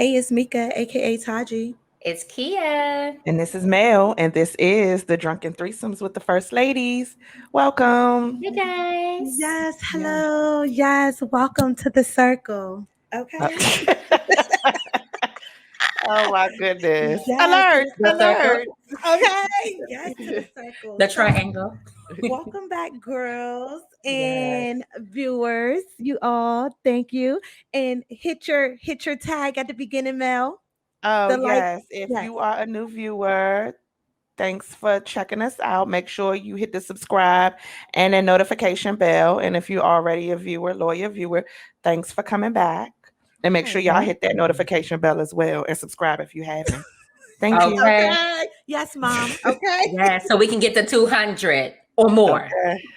Hey, it's Meika AKA Taji. It's Kia. And this is Mel, and this is the Drunken Threesomes with the First Ladies. Welcome. Hey guys. Yes, hello. Yes, welcome to the circle. Okay. Oh my goodness. Yes, Alert. The Alert. circle. Okay. Yes, to the circle. The triangle. Welcome back, girls Yes. and viewers. You all, thank you. And hit your tag at the beginning, Mel. Oh, The like. yes. If Yes. you are a new viewer, thanks for checking us out. Make sure you hit the subscribe and the notification bell. And if you're already a viewer, loyal viewer, thanks for coming back. And make sure y'all hit that notification bell as well and subscribe if you haven't. Thank you. Okay. Yes, mom. Okay. Yeah, so we can get to 200 or more.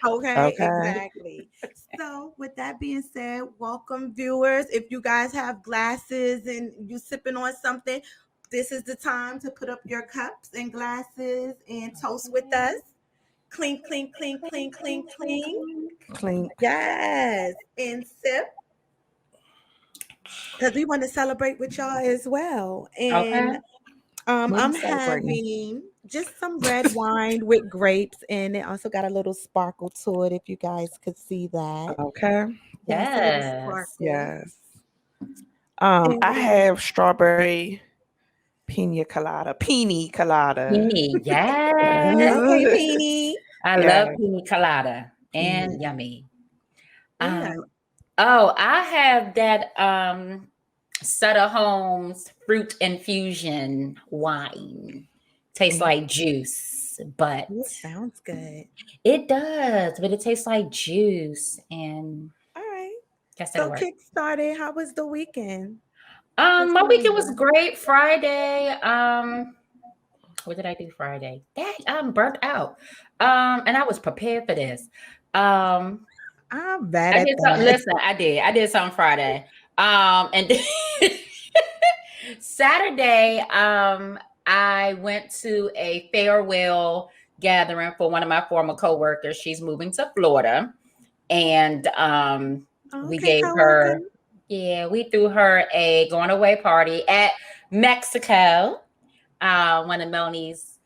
Okay, Okay. exactly. So, with that being said, welcome viewers. If you guys have glasses and you sipping on something, this is the time to put up your cups and glasses and toast with us. Clink, clink, clink, clink, clink, clink. Clink. Yes, and sip because we want to celebrate with y'all as well. And Okay. I'm celebrating? having just some red wine with grapes, and it also got a little sparkle to it. If you guys could see that, Okay. that's a little Yes. sparkle. Yes. And I have strawberry pina colada. Pina colada. Peony. Yes. okay, Peony. I Yeah. love pina colada and yummy. Yeah. I have that Sutter Homes fruit infusion wine. Tastes like juice, but Ooh, sounds good. it does, but it tastes like juice, and All right. guess So that'll work. kick started. How was the weekend? My weekend was great. Friday, what did I do Friday? Dang, I'm burnt out. And I was prepared for this. I'm bad I at did that. something. Listen, I did something Friday. And Saturday, I went to a farewell gathering for one of my former coworkers. She's moving to Florida, and we Okay, gave her, we threw her a going away party at Mexico, one of Melanie's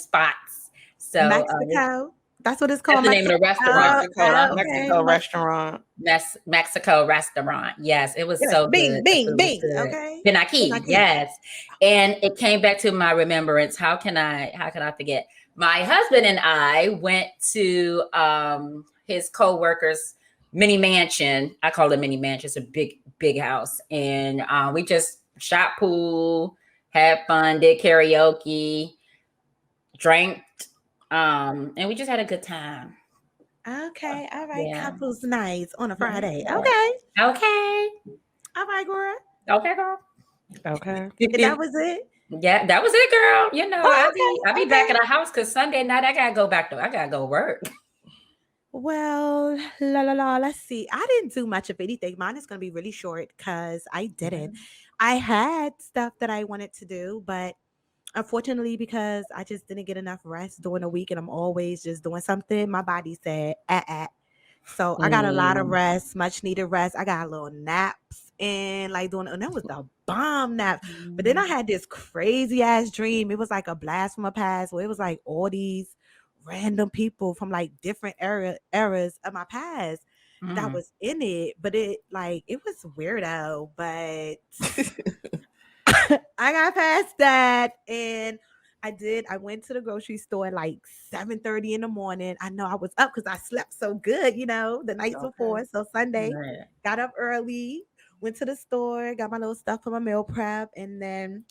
spots. So Mexico. That's what it's that's called. the name of the restaurant. Mexico restaurant. Mexico restaurant. Yes, it was so Bing, good. bing, The food was bing. good. Okay. Pinaki, yes. And it came back to my remembrance. How can I forget? My husband and I went to his co-worker's mini mansion. I call it mini mansion. It's a big house. And we just shot pool, had fun, did karaoke, drank, and we just had a good time. Okay. All right. Yeah. Couples nights on a Friday. Yeah. Okay. Okay. All right, girl. Okay, girl. Okay. That was it. Yeah, that was it, girl. You know, Oh, I'll be back at the house because Sunday night I gotta go work. Well, let's see. I didn't do much of anything. Mine is going to be really short because I didn't. I had stuff that I wanted to do, but unfortunately, because I just didn't get enough rest during the week and I'm always just doing something, my body said, So I got a lot of rest, much needed rest. I got little naps and and that was the bomb nap. But then I had this crazy ass dream. It was like a blast from a past where it was like all these random people from like different eras of my past that was in it. But it was weirdo, but I got past that and I went to the grocery store at like 7:30 in the morning. I know I was up because I slept so good, the nights before. So Sunday, got up early, went to the store, got my little stuff for my meal prep, and then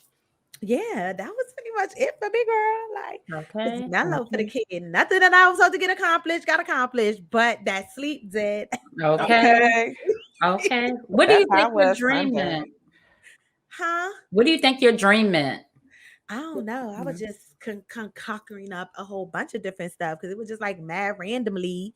that was pretty much it for me, girl. Like, mellow for the kid. Nothing that I was supposed to get accomplished, got accomplished, but that sleep did. Okay. What do you think your dream meant? Huh? What do you think your dream meant? I don't know. I was just concocting up a whole bunch of different stuff because it was just like mad randomly.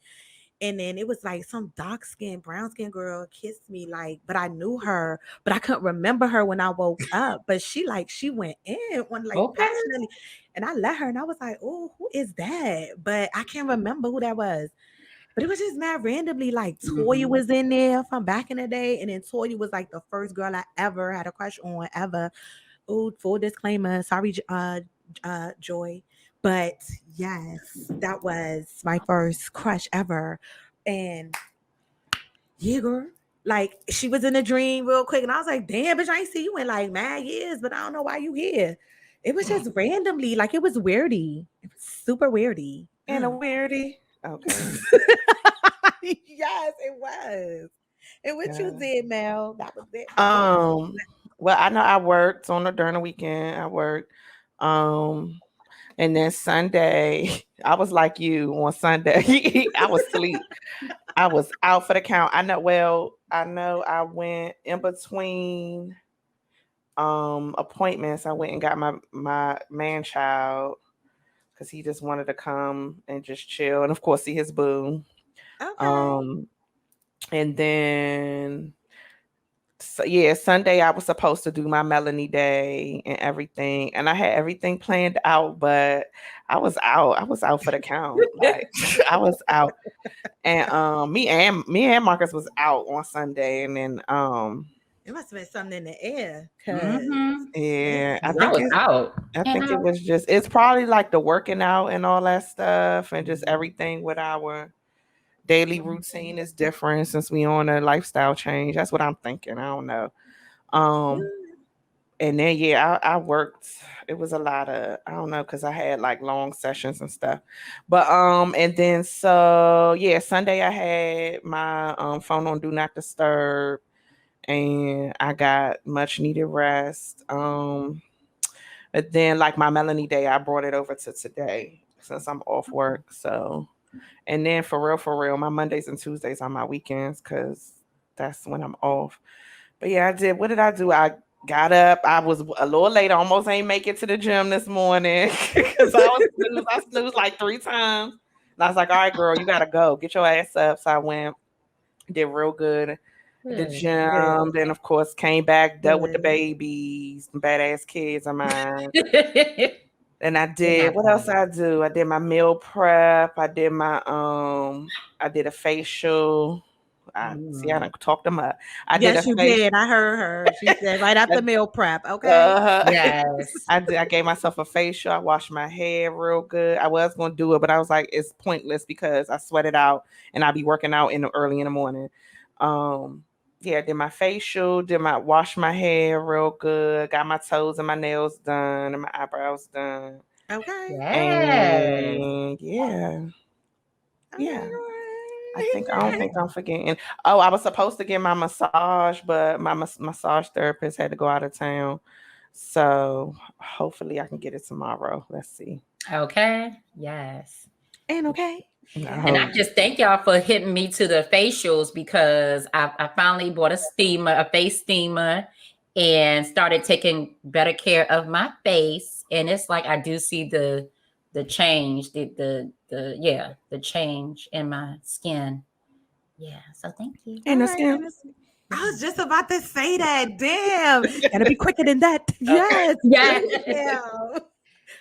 And then it was like some dark skinned, brown skinned girl kissed me, but I knew her, but I couldn't remember her when I woke up. But she went in passionately. And I let her and I was like, oh, who is that? But I can't remember who that was. But it was just mad randomly. Like Toya Mhm. was in there from back in the day, and then Toya was like the first girl I ever had a crush on ever. Oh, full disclaimer, sorry, Joy, but yes, that was my first crush ever, and yeah, girl. Like she was in a dream real quick, and I was like, "Damn, bitch, I ain't see you in like mad years, but I don't know why you here." It was just randomly, like it was weirdy. It was super weirdy. And a weirdie. Okay. Yes, it was. And what you Yeah. did, Mel? That was it. Um. Well, I know I worked on the during the weekend. I worked. Um. And then Sunday, I was like you on Sunday. I was asleep. I was out for the count. I know. Well, I know I went in between appointments. I went and got my man child because he just wanted to come and just chill and of course see his boo. Okay. Um, and then so yeah, Sunday I was supposed to do my Melanie Day and everything, and I had everything planned out, but I was out. I was out for the count. Like I was out, and me and Marcus was out on Sunday, and then It must have been something in the air, cause Mhm. yeah, I 'Cause I think was it. out. I And think it was just. It's probably like the working out and all that stuff, and just everything with our daily routine is different since we on a lifestyle change. That's what I'm thinking. I don't know. Um, and then yeah, I worked. It was a lot of I don't know because I had like long sessions and stuff. But and then so yeah, Sunday I had my phone on do not disturb, and I got much needed rest. But then like my Melanie Day, I brought it over to today since I'm off work. So and then for real, my Mondays and Tuesdays are my weekends because that's when I'm off. But yeah, I did. What did I do? I got up. I was a little late. I almost ain't make it to the gym this morning because I snoozed like 3 times. And I was like, all right, girl, you gotta go. Get your ass up. So I went, did real good at the good. gym. Then of course came back, dealt with the good. babies, badass kids of mine. They're And I did not what else bad. I do? I did my meal prep. I did a facial. I see I Mm. done talked them up. I did a Yes, you facial. did. I heard her. She said right after meal prep. Okay. Uh, Yes. I gave myself a facial. I washed my hair real good. I was gonna do it, but I was like, it's pointless because I sweat it out and I be working out in the early in the morning. Um, yeah, did my facial, did my wash my hair real good, got my toes and my nails done and my eyebrows done. Okay. Yes. And yeah, All yeah. I don't right. think I'm forgetting. Oh, I was supposed to get my massage, but my massage therapist had to go out of town. So hopefully I can get it tomorrow. Let's see. Okay. Yes. And okay. I And Yes. I hope. just thank y'all for hitting me to the facials because I finally bought a steamer, a face steamer, and started taking better care of my face. And it's like I do see the change, the yeah, the change in my skin. Yeah. So thank you. And All the right. skin. Goodness. I was just about to say that. Damn. Gotta be quicker than that. Okay. Yes. Yeah. Damn. Yeah.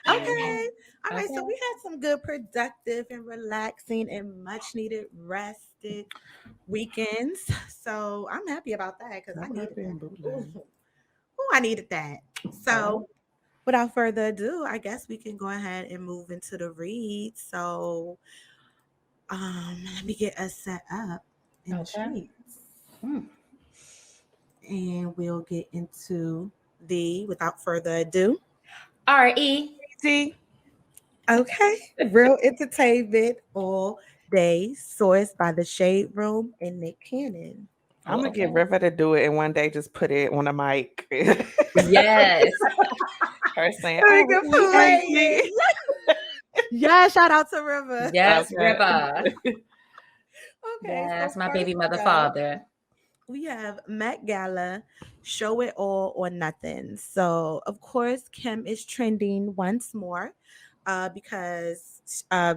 Okay. All right. So Okay. we had some good, productive, and relaxing and much needed rested weekends. So I'm happy about that because I All right, needed then, that. boo Ooh. line. Ooh, I needed that. Oh, So without further ado, I guess we can go ahead and move into the read. So let me get us set up in the Okay. streets. Hmm. And we'll get into the without further ado. R.E. see, Okay. Real entertainment all day, sourced by the Shade Room and Nick Cannon. I'm Oh, gonna get okay. River to do it, and one day just put it on a mic. Yes. Her saying, We "Oh, can thank play you." it. Yeah, shout out to River. Yes, Okay. River. Okay, so Yes, my first baby mother up, father. we have Met Gala, Show It All or Nothing. So, of course, Kim is trending once more because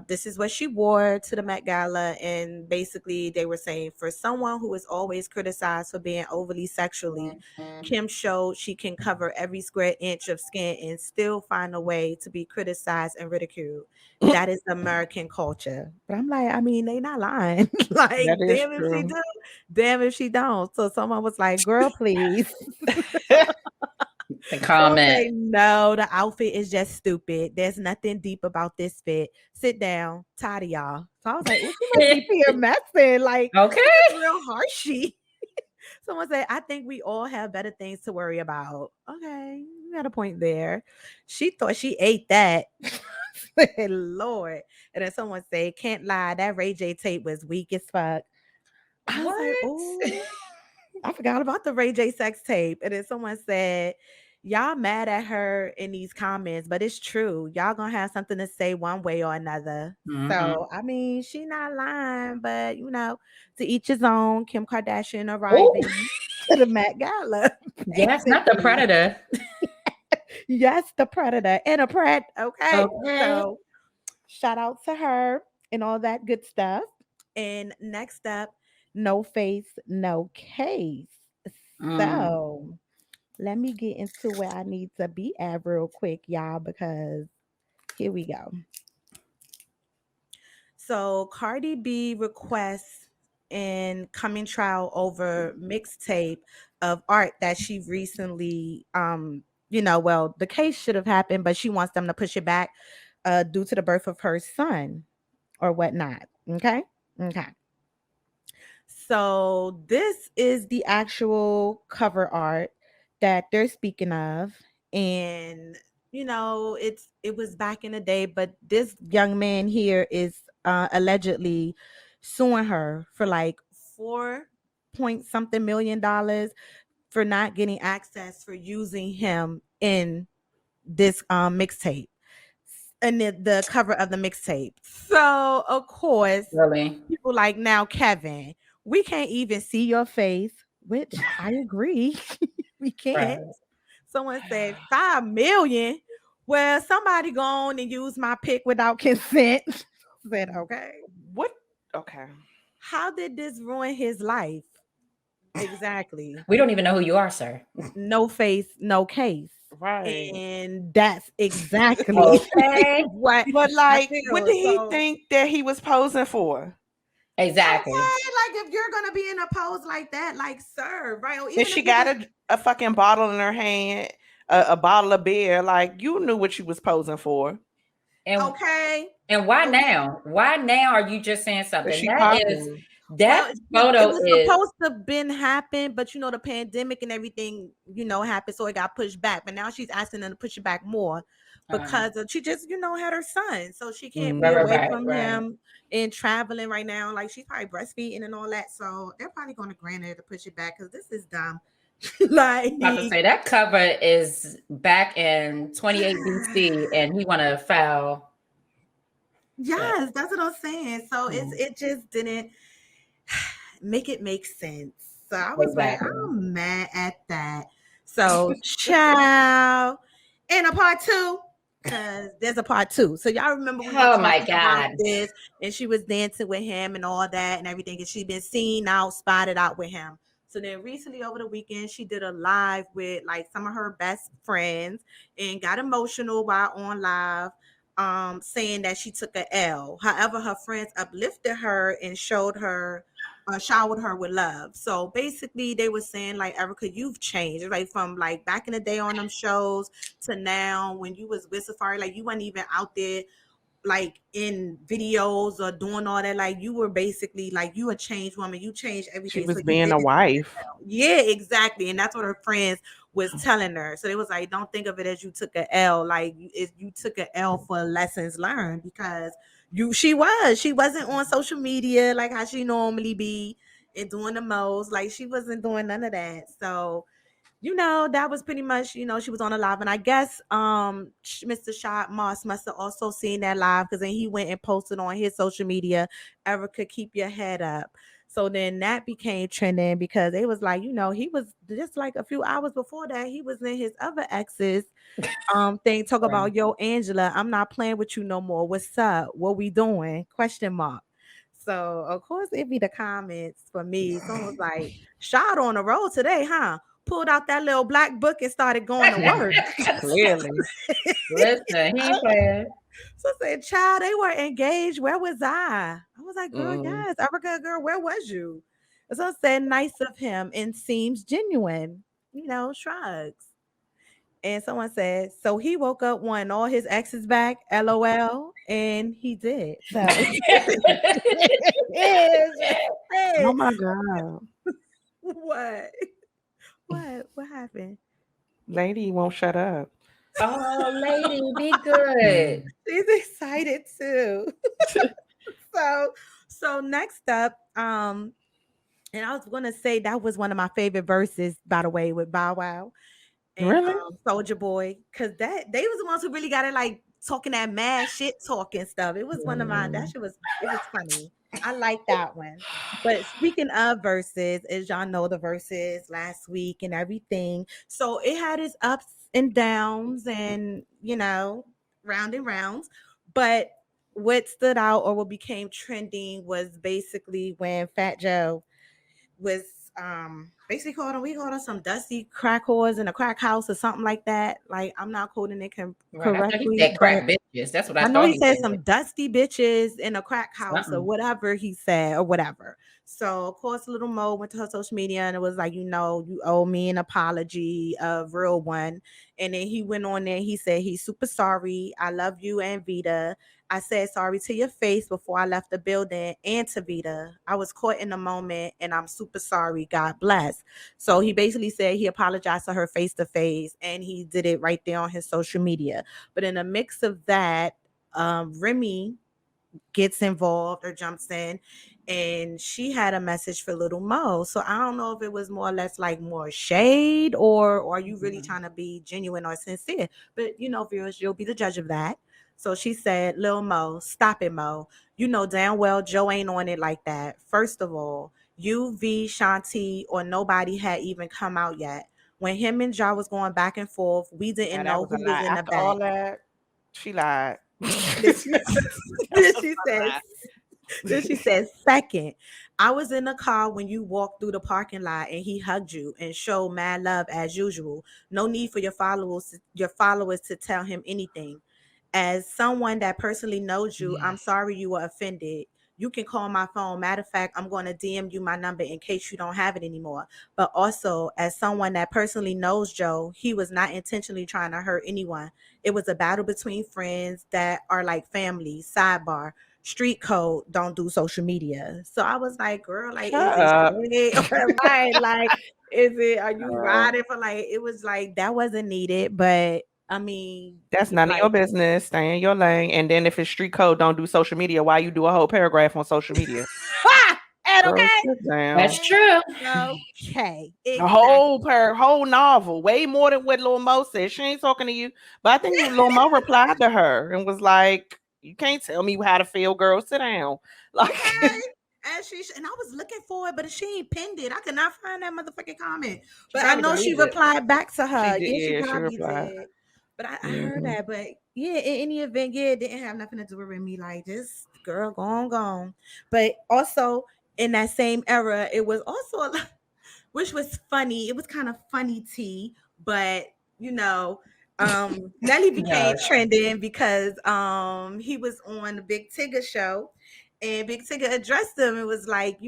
this is what she wore to the Met Gala, and basically they were saying for someone who is always criticized for being overly sexually, Kim showed she can cover every square inch of skin and still find a way to be criticized and ridiculed. That is American culture. But I'm like, I mean, they not lying. That Like, is damn if she true. do, damn if she don't. So someone was like, girl, please. The Someone comment. say, no, the outfit is just stupid. There's nothing deep about this fit. Sit down. Tired of y'all. So I was like, oh, she must be PMSing. Like, Okay. this is real harshy. Someone said, I think we all have better things to worry about. Okay, you got a point there. She thought she ate that. Lord. And then someone said, can't lie, that Ray J tape was weak as fuck. I was like, What? oh, I forgot about the Ray J sex tape. And then someone said, y'all mad at her in these comments, but it's true. Y'all gonna have something to say one way or another. Mhm. So I mean, she not lying, but to each his own. Kim Kardashian Oh, arriving to the Met Gala. yes, not the Basically. predator. Yes, the predator and a pret. Okay. Okay. So shout out to her and all that good stuff. And next up, no face, no case. Mm. So let me get into where I need to be at real quick, y'all, because here we go. So Cardi B requests in coming trial over mixtape of art that she recently well, the case should have happened, but she wants them to push it back due to the birth of her son or whatnot. Okay. Okay. So this is the actual cover art that they're speaking of. And it was back in the day, but this young man here is allegedly suing her for like 4 point something million for not getting access for using him in this mixtape and the cover of the mixtape. So of course, Really? people like, now Kevin, we can't even see your face, which I agree. We Right. can't. Someone said 5 million. Well, somebody go on and use my pic without consent. Said, okay. What? Okay. How did this ruin his life? Exactly. We don't even know who you are, sir. No face, no case. Right. And that's exactly Okay. what But I like, what feel. did he So think that he was posing for? Exactly. okay, like if you're gonna be in a pose like that, like sir, right? Or And even if she you got was a fucking bottle in her hand, a bottle of beer. Like, you knew what you was posing for. And okay, and why okay. now? Why now are you just saying Cause something? she That is popping. that Well, it photo was is supposed to been happen, but the pandemic and everything, happened, so it got pushed back. But now she's asking them to push it back more uh, because she just, had her son, so she can't be right, right, away Mhm. right, from right. him and traveling right now. Like she's probably breastfeeding and all that, so they're probably going to grant her to push it back because this is dumb. Like, I'm about to say that cover is back in 28 BC, and he want to file that. yes, that's what I'm saying. So Mhm. it just didn't make it make sense. So I was like, Exactly. I'm mad at that. So ciao. And a part two. Because there's a part two. So y'all remember we were Oh my talking about God. this and she was dancing with him and all that and everything. And she'd been seen out, spotted out with him. So then recently over the weekend, she did a live with like some of her best friends and got emotional while on live, saying that she took a L. However, her friends uplifted her and showed her showered her with love. So basically, they were saying like, Erica, you've changed, like from like back in the day on them shows to now when you was with Safari, like you weren't even out there like in videos or doing all that. Like you were basically like you a changed woman. You changed She everything. So was you being a didn't take that wife. L. Yeah, exactly. And that's what her friends was telling her. So they was like, don't think of it as you took a L. Like you took a L for lessons learned because she wasn't on social media like how she normally be and doing the most. Like she wasn't doing none of that. So that was pretty much, she was on a live, and I guess Mr. Shot Moss must have also seen that live, because then he went and posted on his social media, Erica, keep your head up. So then that became trending, because it was like, he was just like a few hours before that, he was in his other exes thing, talk Right. about, yo, Angela, I'm not playing with you no more. What's up? What we doing? Question mark. So of course it be the comments for me. Someone was like, "Shot on the road today, huh?" Pulled out that little black book and started going to work. Clearly. Listen, he ain't playing. So I said, "Child, they were engaged. Where was I?" I was like, "Girl, Mm. yes, Africa, girl, where was you?" And so I said, "Nice of him and seems genuine." Shrugs. And someone said, "So he woke up wanting all his exes back, LOL," and he did. So it's just Oh said, my God. what? What happened? Lady won't shut up. Oh, lady, be good. She's excited too. So next up, and I was gonna say that was one of my favorite verses, by the way, with Bow Wow and Really? Soldier Boy, because that they was the ones who really got it, like talking that mad shit talking stuff. It was one of mine. That Mm. shit was it was funny. I like that one. But speaking of verses, as y'all know, the verses last week and everything. So it had its ups and downs, and round and rounds. But what stood out, or what became trending, was basically when Fat Joe was basically called him some dusty crack whores in a crack house or something like that. Like, I'm not quoting it Right. I thought he correctly, said but crack bitches. That's what I I know thought he he said said. some dusty bitches in a crack house, or Something. whatever he said, or whatever. So of course little Mo went to her social media, and it was like, you owe me an apology, a real one. And then he went on there, he said he's super sorry. I love you and Vita. I said sorry to your face before I left the building, and to Vita. I was caught in the moment, and I'm super sorry. God bless. So he basically said he apologized to her face to face, and he did it right there on his social media. But in a mix of that, Remy gets involved or jumps in, and she had a message for little Mo. So I don't know if it was more or less like more shade, or are you really trying to be genuine or sincere? But viewers, you'll be the judge of that. So she said, "Lil Mo, stop it, Mo. You know damn well Joe ain't on it like that. First of all, you, V, Shanti, or nobody had even come out yet. When him and Ja was going back and forth, we Now didn't that know was a who was lie. in the After back." all that, she lied. Then That she, then was she a says, lie. then she says, "Second, I was in the car when you walked through the parking lot and he hugged you and showed mad love as usual. No need for your followers to tell him anything. As someone that personally knows you, I'm Yes. sorry you were offended. You can call my phone. Matter of fact, I'm going to DM you my number in case you don't have it anymore. But also, as someone that personally knows Joe, he was not intentionally trying to hurt anyone. It was a battle between friends that are like family. Sidebar. Street code, don't do social media." So I was like, "Girl, like, is Shut it up. shade or right? Like, are you Girl. riding for, like?" It was like that wasn't needed, but I mean, That's none of like, your business. Stay in your lane. And then if it's street code, don't do social media. Why you do a whole paragraph on social media? and Girl, okay, sit That's down. true. okay, A exactly. whole novel, way more than what Lil Mo said. She ain't talking to you, but I think Lil Mo replied to her and was like, "You can't tell me how to feel, girl. Sit down." Like, Okay. And I was looking for it, but she ain't pinned it. I could not find that motherfucking comment. She But I probably know she deleted it. replied back to she her. did, Yeah, she yeah, she probably replied. did. But I heard Mhm. that. But yeah, in any event, yeah, it didn't have nothing to do with me. Like, this girl gone, gone. But also in that same era, it was also a lot, which was funny. It was kind of funny tea, but you know, Nelly became Yes. trending because he was on the Big Tigger show, and Big Tigger addressed him and was like,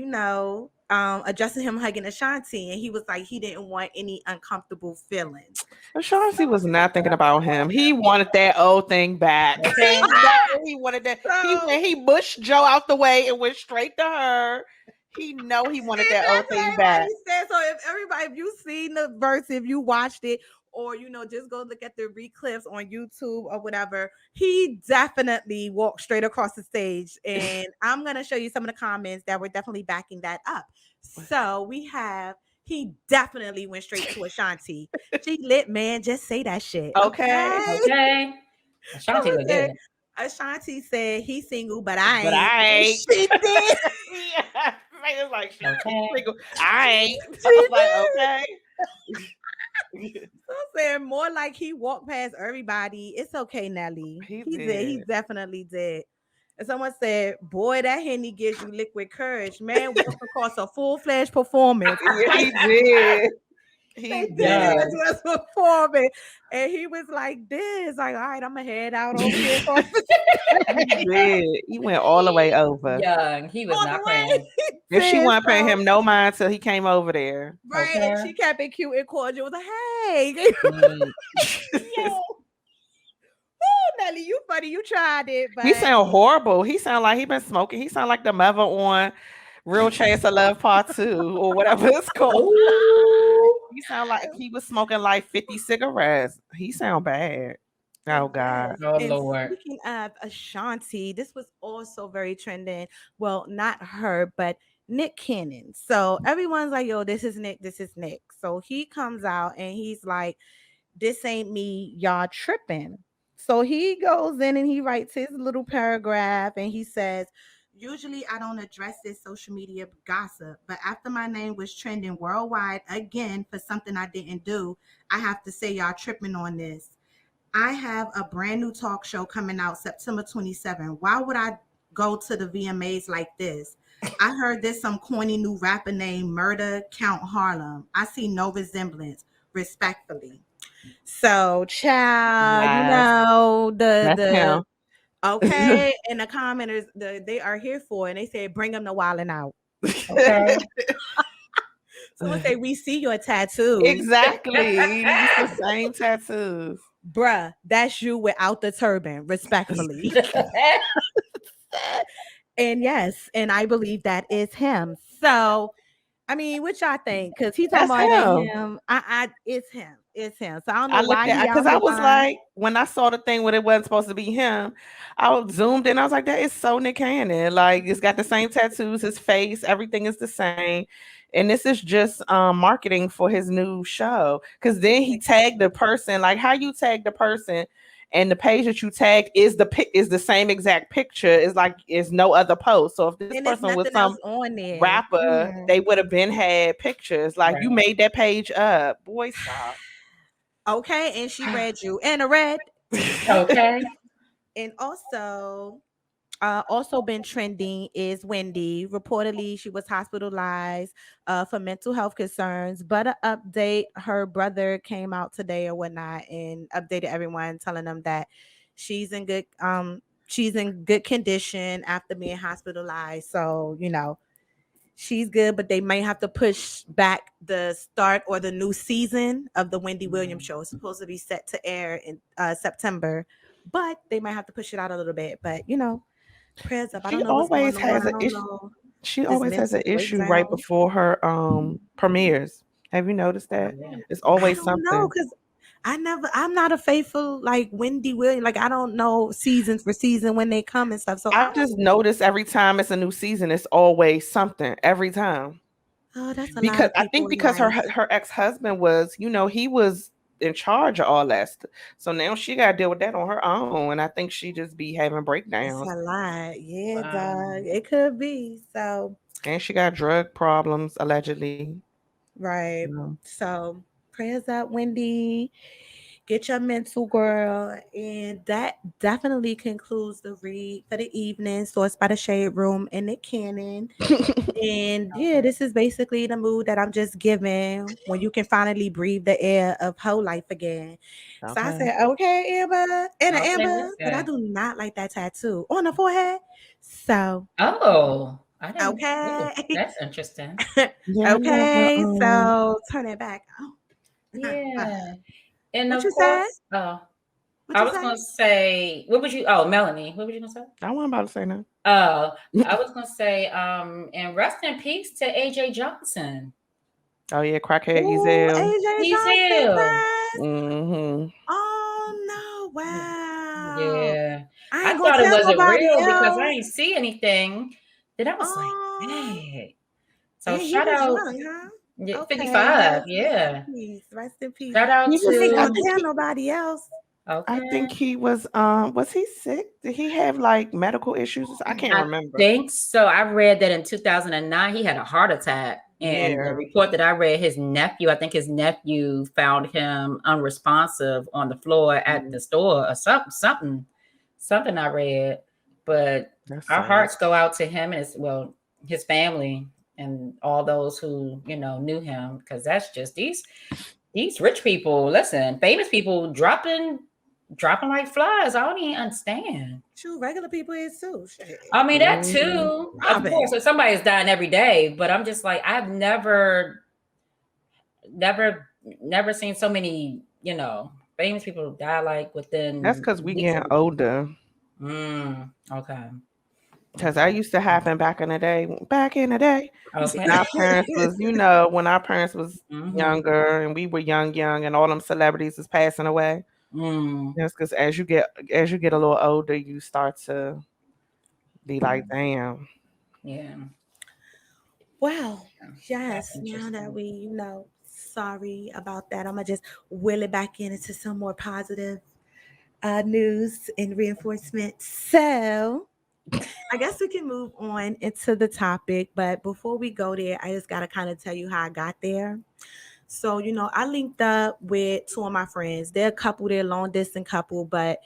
addressing him hugging Ashanti, and he was like he didn't want any uncomfortable feelings. But Chauncey was not thinking about him. He wanted that old thing back. Okay. He wanted that. So He pushed Joe out the way and went straight to her. He know he wanted and that old that's what thing back. everybody said. So if you seen the verse, if you watched it, or just go look at the reclips on YouTube or whatever, he definitely walked straight across the stage. And I'm gonna show you some of the comments that were definitely backing that up. So we have he definitely went straight to Ashanti. She lit, man. Just say that shit. Okay. Okay. Ashanti Someone look said, good. Ashanti said he's single, but I But ain't. I And ain't. she did. Yeah. It's like she Okay. single. I ain't. I She was like, did. okay. So I'm saying more like he walked past everybody. It's okay, Nelly. He He did. He did. definitely did. And someone said, "Boy, that Henny gives you liquid courage, man. Walk across a full-fledged performance." Yeah, he did. They He did Yeah. did. was performing, and he was like this, like, "All right, I'm gonna head out over here across the He stage." did. He went all the way over. Young. He was On the not way, playing. he And she did wasn't paying so. him no mind till he came over there. Right, and Okay. she kept it cute and cordial. Was like, "Hey, Mm. yo, oh, Nelly, you funny. You tried it, He but sound horrible. He sound like he been smoking. He sound like the mother on Real Chase of Love Part 2 or whatever it's called. Ooh. He sound like he was smoking like 50 cigarettes. He sound bad. Oh yes." God. Oh And Lord. speaking of Ashanti, this was also very trending. Well, not her, but Nick Cannon. So everyone's like, "Yo, this is Nick. This is Nick." So he comes out and he's like, "This ain't me. Y'all tripping." So he goes in and he writes his little paragraph and he says, "Usually I don't address this social media gossip, but after my name was trending worldwide again for something I didn't do, I have to say y'all tripping on this. I have a brand new talk show coming out September 27. Why would I go to the VMAs like this? I heard there's some corny new rapper named Murder Count Harlem. I see no resemblance, respectfully." So, child, Yes. That's the him. okay, and the commenters they are here for, and they say bring them to wilding out. Okay. Someone say we see your tattoos, Exactly. It's the same tattoos. bruh. That's you without the turban, respectfully. And yes, and I believe that is him. So, I mean, what y'all think? Because he talking That's about it ain't him. him. It's him. It's him. So I don't I know looked why he at out because I here was lying. like, when I saw the thing when it wasn't supposed to be him, I was zoomed in. I was like, that is so Nick Cannon. Like, it's got the same tattoos, his face, everything is the same. And this is just marketing for his new show. Because then he tagged the person, like how you tag the person, and the page that you tagged is the same exact picture. It's like it's no other post. So if this And there's person was nothing some else on there. rapper, they would have been had pictures. Like you Right. made that page up. Boy, stop. Okay, and she read you and a red. Okay. And also been trending is Wendy. Reportedly, she was hospitalized for mental health concerns. But an update, her brother came out today or whatnot and updated everyone, telling them that she's in good condition after being hospitalized. So she's good, but they might have to push back the start or the new season of the Wendy Williams show. It's supposed to be set to air in September, but they might have to push it out a little bit. But prayers up. I don't She know what's going always on. has I an don't issue. know She this always has an mental issue right breakdown. before her premieres. Have you noticed that? Yeah. It's I always don't know something. because I'm not a faithful like Wendy Williams. Like I don't know season for season when they come and stuff. So I I don't just know. notice every time it's a new season, it's always something. Every time. Oh, that's a lot Because of I people think in because her life. her ex-husband was, he was in charge of all that. So now she got to deal with that on her own, and I think she just be having It's breakdowns, a lot. Yeah, Wow. dog. It could be. So and she got drug problems allegedly. right. You So prayers up, Wendy. Get your mental girl. And that definitely concludes the read for the evening. Sourced by the Shade Room and Nick Cannon. And yeah, this is basically the mood that I'm just giving when you can finally breathe the air of whole life again. So I Okay. said, okay, Amber, and an Okay. Amber, but I Okay. do not like that tattoo on the forehead. So, Oh, I didn't. Ooh, okay. that's interesting. Yeah, I never. Okay, so turn it back. Oh. Yeah. And What of you said? course, What I you was say? gonna say, what would you? Oh, Melanie, what were you gonna say? I wasn't about to say no. Oh, I was gonna say, and rest in peace to AJ Johnson. Oh yeah, crackhead Oh, Ezel. AJ He's Johnson ill. passed. Mm-hmm. Oh no! Wow. Yeah. I I ain't gonna thought it tell wasn't nobody real because I else. ain't see anything. Then I was like, Oh, dang. So and he shout was out, young, huh? Yeah, Okay, 55. yes, rest in Yeah. peace. Rest in peace. Shout out He I was. ain't I gonna to, think tell he. nobody else. I think okay. he was. Was he sick? Did he have like medical issues? I can't I remember. think so. I read that in 2009 he had a heart attack. And the Yeah, report that I read, his nephew, I think his nephew found him unresponsive on the floor at the store or something I read. But that's our sad. hearts go out to him and his family and all those who, knew him, because that's just these rich people, listen, famous people dropping like flies. I don't even understand. Shoot, regular people is too. Shit. I mean, that Mhm. too, of Robin. course. So somebody's dying every day, but I'm just like, I've never seen so many, famous people die like That's within because we weeks getting of. older. Okay. Because I Okay. used to happen back in the day. Back in the day, Okay. when our parents was, when our parents was Mm-hmm. younger and we were young, and all them celebrities is passing away. Mm. That's because as you get a little older, you start to be like, damn. Yeah. Well, That's yes, now that interesting. we, sorry about that. I'm gonna just wheel it back into some more positive news and reinforcement. So I guess we can move on into the topic, but before we go there, I just gotta kind of tell you how I got there. So, I linked up with two of my friends. They're a couple, they're a long distance couple, but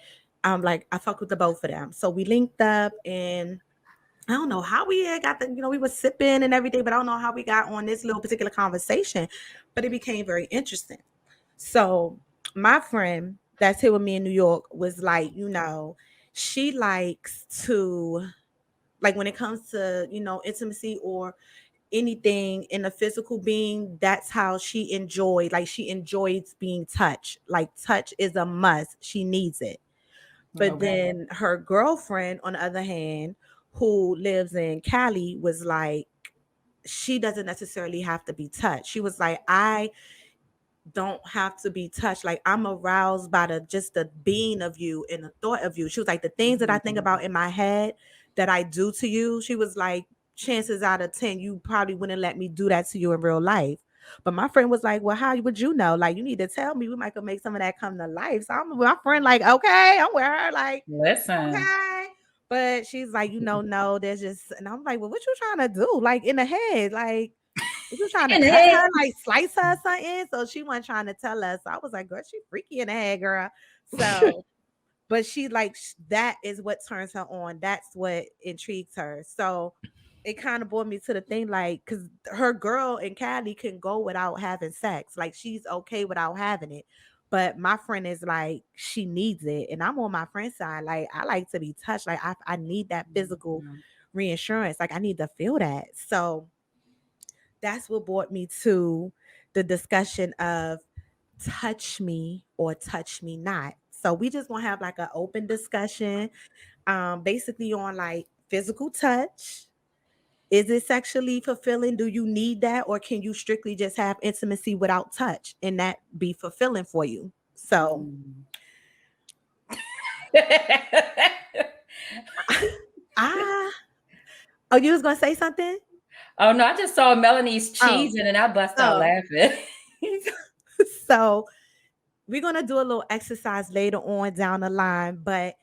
I fuck with the both of them. So we linked up and I don't know how we had got we were sipping and everything, but I don't know how we got on this little particular conversation, but it became very interesting. So my friend that's here with me in New York was like, she likes to, like, when it comes to, intimacy or anything in a physical being, that's how she enjoys being touched. Like, touch is a must. She needs it. But Okay. then her girlfriend, on the other hand, who lives in Cali, was like, she doesn't necessarily have to be touched. She was like, I don't have to be touched. Like, I'm aroused by the being of you and the thought of you. She was like, the things that I think about in my head that I do to you, she was like, chances out of 10, you probably wouldn't let me do that to you in real life. But my friend was like, well, how would you know? Like, you need to tell me. We might could make some of that come to life. So I'm my friend, like, okay, I'm with her, like, Listen. okay. But she's like, no, there's just, and I'm like, well, what you trying to do? Like, in the head, like, was you trying to In the cut head. her, like slice her or something? So she wasn't trying to tell us. So I was like, girl, she freaky in the head, girl. So, but she like that is what turns her on. That's what intrigues her. So it kind of brought me to the thing, like, because her girl in Cali can go without having sex. Like, she's okay without having it. But my friend is like, she needs it. And I'm on my friend's side. Like, I like to be touched. Like, I need that physical reassurance. Like, I need to feel that. So that's what brought me to the discussion of touch me or touch me not. So we just want to have like an open discussion, basically on like physical touch. Is it sexually fulfilling? Do you need that? Or can you strictly just have intimacy without touch and that be fulfilling for you? So Mm. ah, oh, you was gonna say something? Oh no, I just saw Melanie's Oh, cheese and I bust out oh. laughing. So we're gonna do a little exercise later on down the line, but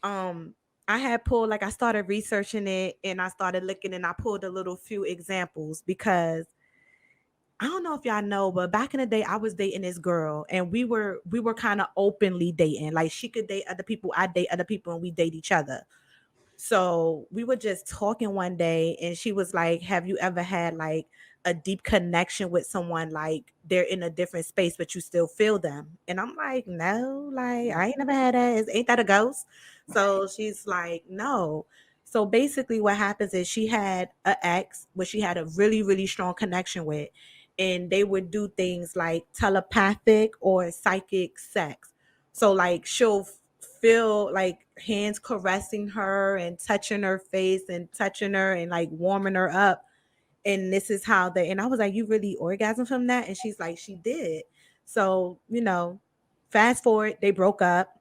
um I had pulled, like, I started researching it and I started looking and I pulled a little few examples because I don't know if y'all know, but back in the day I was dating this girl and we were kind of openly dating. Like, she could date other people, I date other people, and we date each other. So we were just talking one day and she was like, have you ever had like a deep connection with someone, like they're in a different space, but you still feel them? And I'm like, no, like I ain't never had that. Ain't that a ghost? So she's like, no. So basically what happens is she had an ex where she had a really, really strong connection with, and they would do things like telepathic or psychic sex. So like she'll feel like hands caressing her and touching her face and touching her and like warming her up. And this is how they, and I was like, you really orgasm from that? And she's like, she did. So, fast forward, they broke up.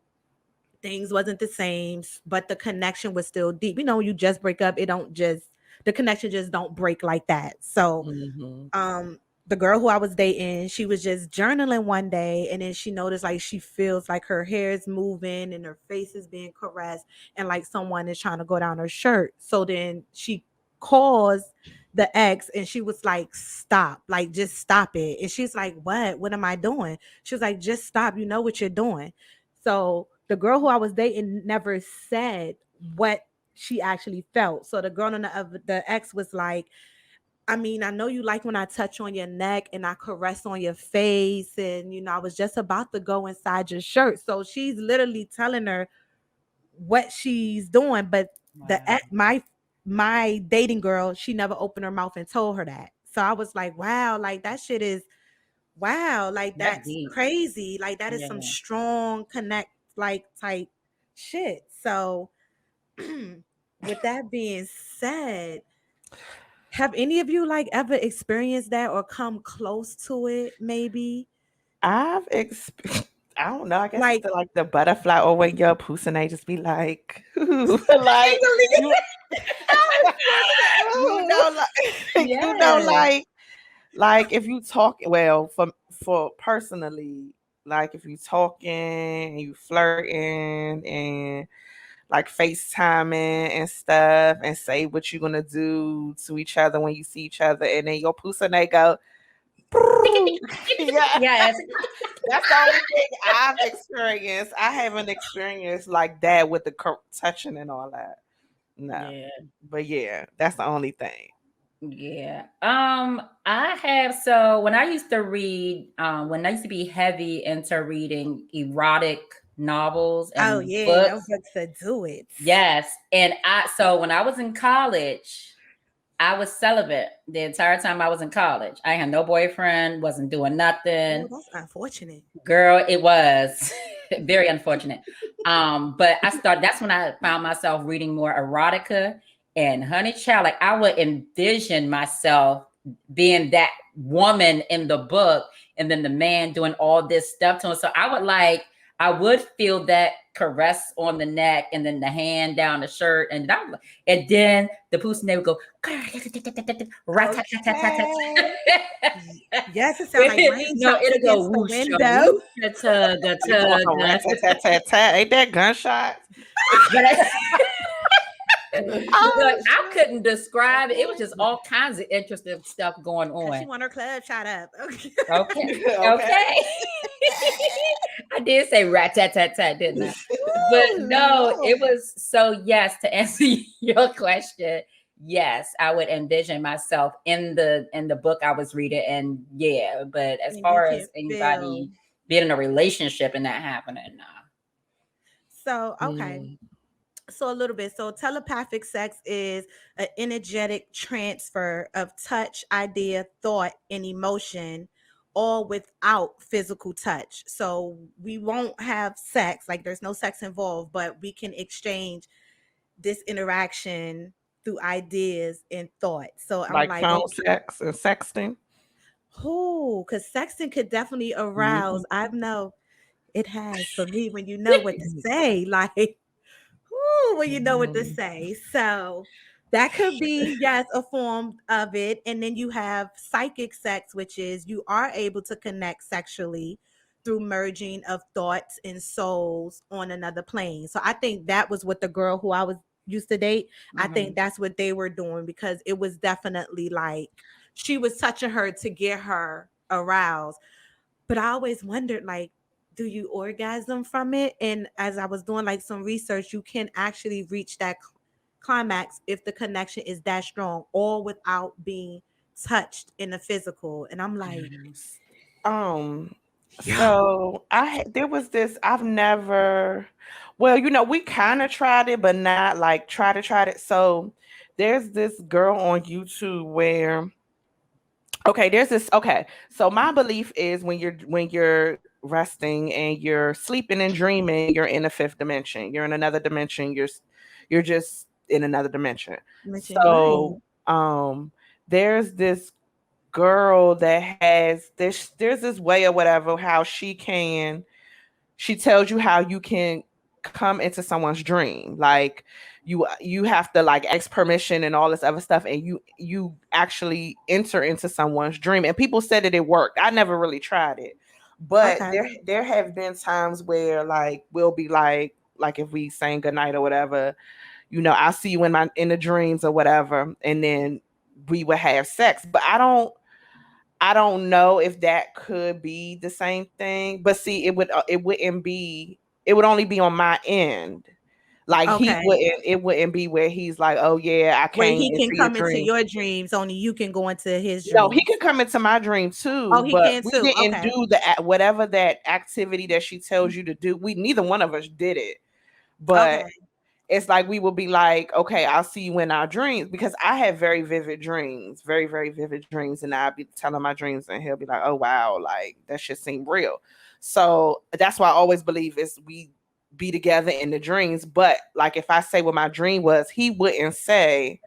Things wasn't the same, but the connection was still deep. When you just break up, it don't just, the connection just don't break like that. So, Mhm. um, the girl who I was dating, she was just journaling one day, and then she noticed like she feels like her hair is moving and her face is being caressed, and like someone is trying to go down her shirt. So then she calls the ex, and she was like, "Stop! Like, just stop it." And she's like, "What? What am I doing?" She was like, "Just stop. You know what you're doing." So the girl who I was dating never said what she actually felt. So the girl on the ex was like, I mean, I know you like when I touch on your neck and I caress on your face. And, I was just about to go inside your shirt. So she's literally telling her what she's doing. But Wow. my dating girl, she never opened her mouth and told her that. So I was like, wow, like that shit is wow, like That's that's deep. crazy. Like that is Yeah. some strong connect like type shit. So with that being said, have any of you like ever experienced that or come close to it? Maybe I don't know. I guess it's like the butterfly, or when your pussy just be like, like you, you know, like you know, Yes. like if you talk well for personally, like if you talking and you flirting and like FaceTiming and stuff and say what you're gonna do to each other when you see each other, and then your pussy they go. Yeah, Yes. that's the only thing I've experienced. I haven't experienced like that with the touching and all that. No, Yeah. but yeah, that's the only thing. Yeah. I have, so when I used to read, when I used to be heavy into reading erotic novels oh and yeah, no books. books that do it. Yes. And so when I was in college, I was celibate the entire time I was in college. I had no boyfriend, wasn't doing Oh, nothing. that's unfortunate. Girl, it was very unfortunate. But that's when I found myself reading more erotica, and honey child, like I would envision myself being that woman in the book, and then the man doing all this stuff to him. So I would feel that caress on the neck, and then the hand down the shirt, and then the pussy would go rat-tat-tat-tat-tat. Okay. Yes, it sounds like No, raindrops it'll go against the whoosh, window. whoosh, tug, You talking tug. rat tat tat tat tat? Ain't that gunshots? But Oh, like, I couldn't describe it. It was just all kinds of interesting stuff going Cause she on. want her club shot up. Okay. Okay. okay. Okay. I did say rat tat tat tat, didn't I? But no, Ooh, it was so yes, to answer your question, yes, I would envision myself in the book I was reading. And yeah, but as and you far can as feel. anybody being in a relationship and that happening, nah. So okay. Yeah. So a little bit. So telepathic sex is an energetic transfer of touch, idea, thought, and emotion, all without physical touch. So we won't have sex, like there's no sex involved, but we can exchange this interaction through ideas and thought. So I'm Like like, phone oh, sex and sexting. who? Because sexting could definitely arouse. Mhm. I know it has for me when you know what to say. Like, ooh, when you know what to Mhm. say. So that could be, yes, a form of it. And then you have psychic sex, which is you are able to connect sexually through merging of thoughts and souls on another plane. So I think that was what the girl who I was used to date, I think Mhm. that's what they were doing because it was definitely like she was touching her to get her aroused. But I always wondered, like, do you orgasm from it? And as I was doing like some research, you can actually reach that climax if the connection is that strong, all without being touched in the physical. And I'm like, Yes. Um, yo, so there was this I've never well, we kind of tried it, but not like tried it. So there's this girl on YouTube where okay, so my belief is when you're resting and you're sleeping and dreaming, you're in a fifth dimension. You're in another dimension. You're just in another dimension. mention right. So there's this girl that has there's this way or whatever how she tells you how you can come into someone's dream. Like you have to like ask permission and all this other stuff, and you actually enter into someone's dream. And people said that it worked. I never really tried it, but Okay. there have been times where like we'll be like if we saying goodnight or whatever, I'll see you in the dreams or whatever, and then we would have sex. But I don't know if that could be the same thing. But see, it wouldn't be. It would only be on my end. Like Okay. it wouldn't be where he's like, oh yeah, I Where came he can into your come into dream. your dreams, only you can go into his No, he dreams. could come into my dream Oh, too, he but can we too. didn't Okay. do whatever that activity that she tells you to do. Neither one of us did it. But Okay. it's like we will be like, okay, I'll see you in our dreams, because I have very vivid dreams, very, very vivid dreams. And I'll be telling my dreams and he'll be like, oh, wow, like that shit seemed real. So that's why I always believe is we be together in the dreams. But like if I say what my dream was, he wouldn't say